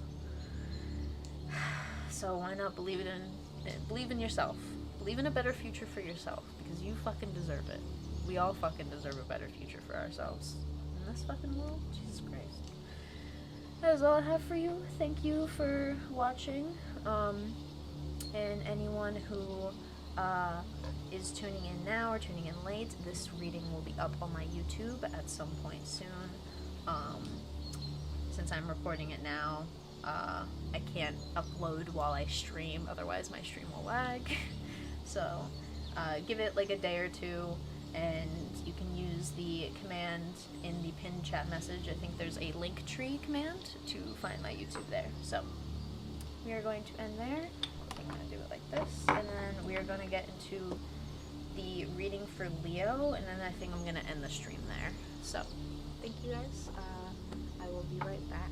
So why not believe in yourself? Believe in a better future for yourself, because you fucking deserve it. We all fucking deserve a better future for ourselves in this fucking world. Jesus Christ. That is all I have for you. Thank you for watching. And anyone who is tuning in now or tuning in late, this reading will be up on my YouTube at some point soon. Since I'm recording it now, I can't upload while I stream, otherwise my stream will lag. So give it like a day or two, and you can use use the command in the pinned chat message. I think there's a link tree command to find my YouTube there. So we are going to end there. I'm going to do it like this, and then we are going to get into the reading for Leo, and then I think I'm going to end the stream there. So thank you guys. I will be right back.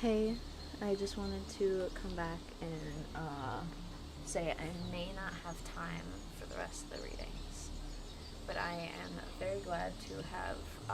Hey, I just wanted to come back and say I may not have time for the rest of the readings, but I am very glad to have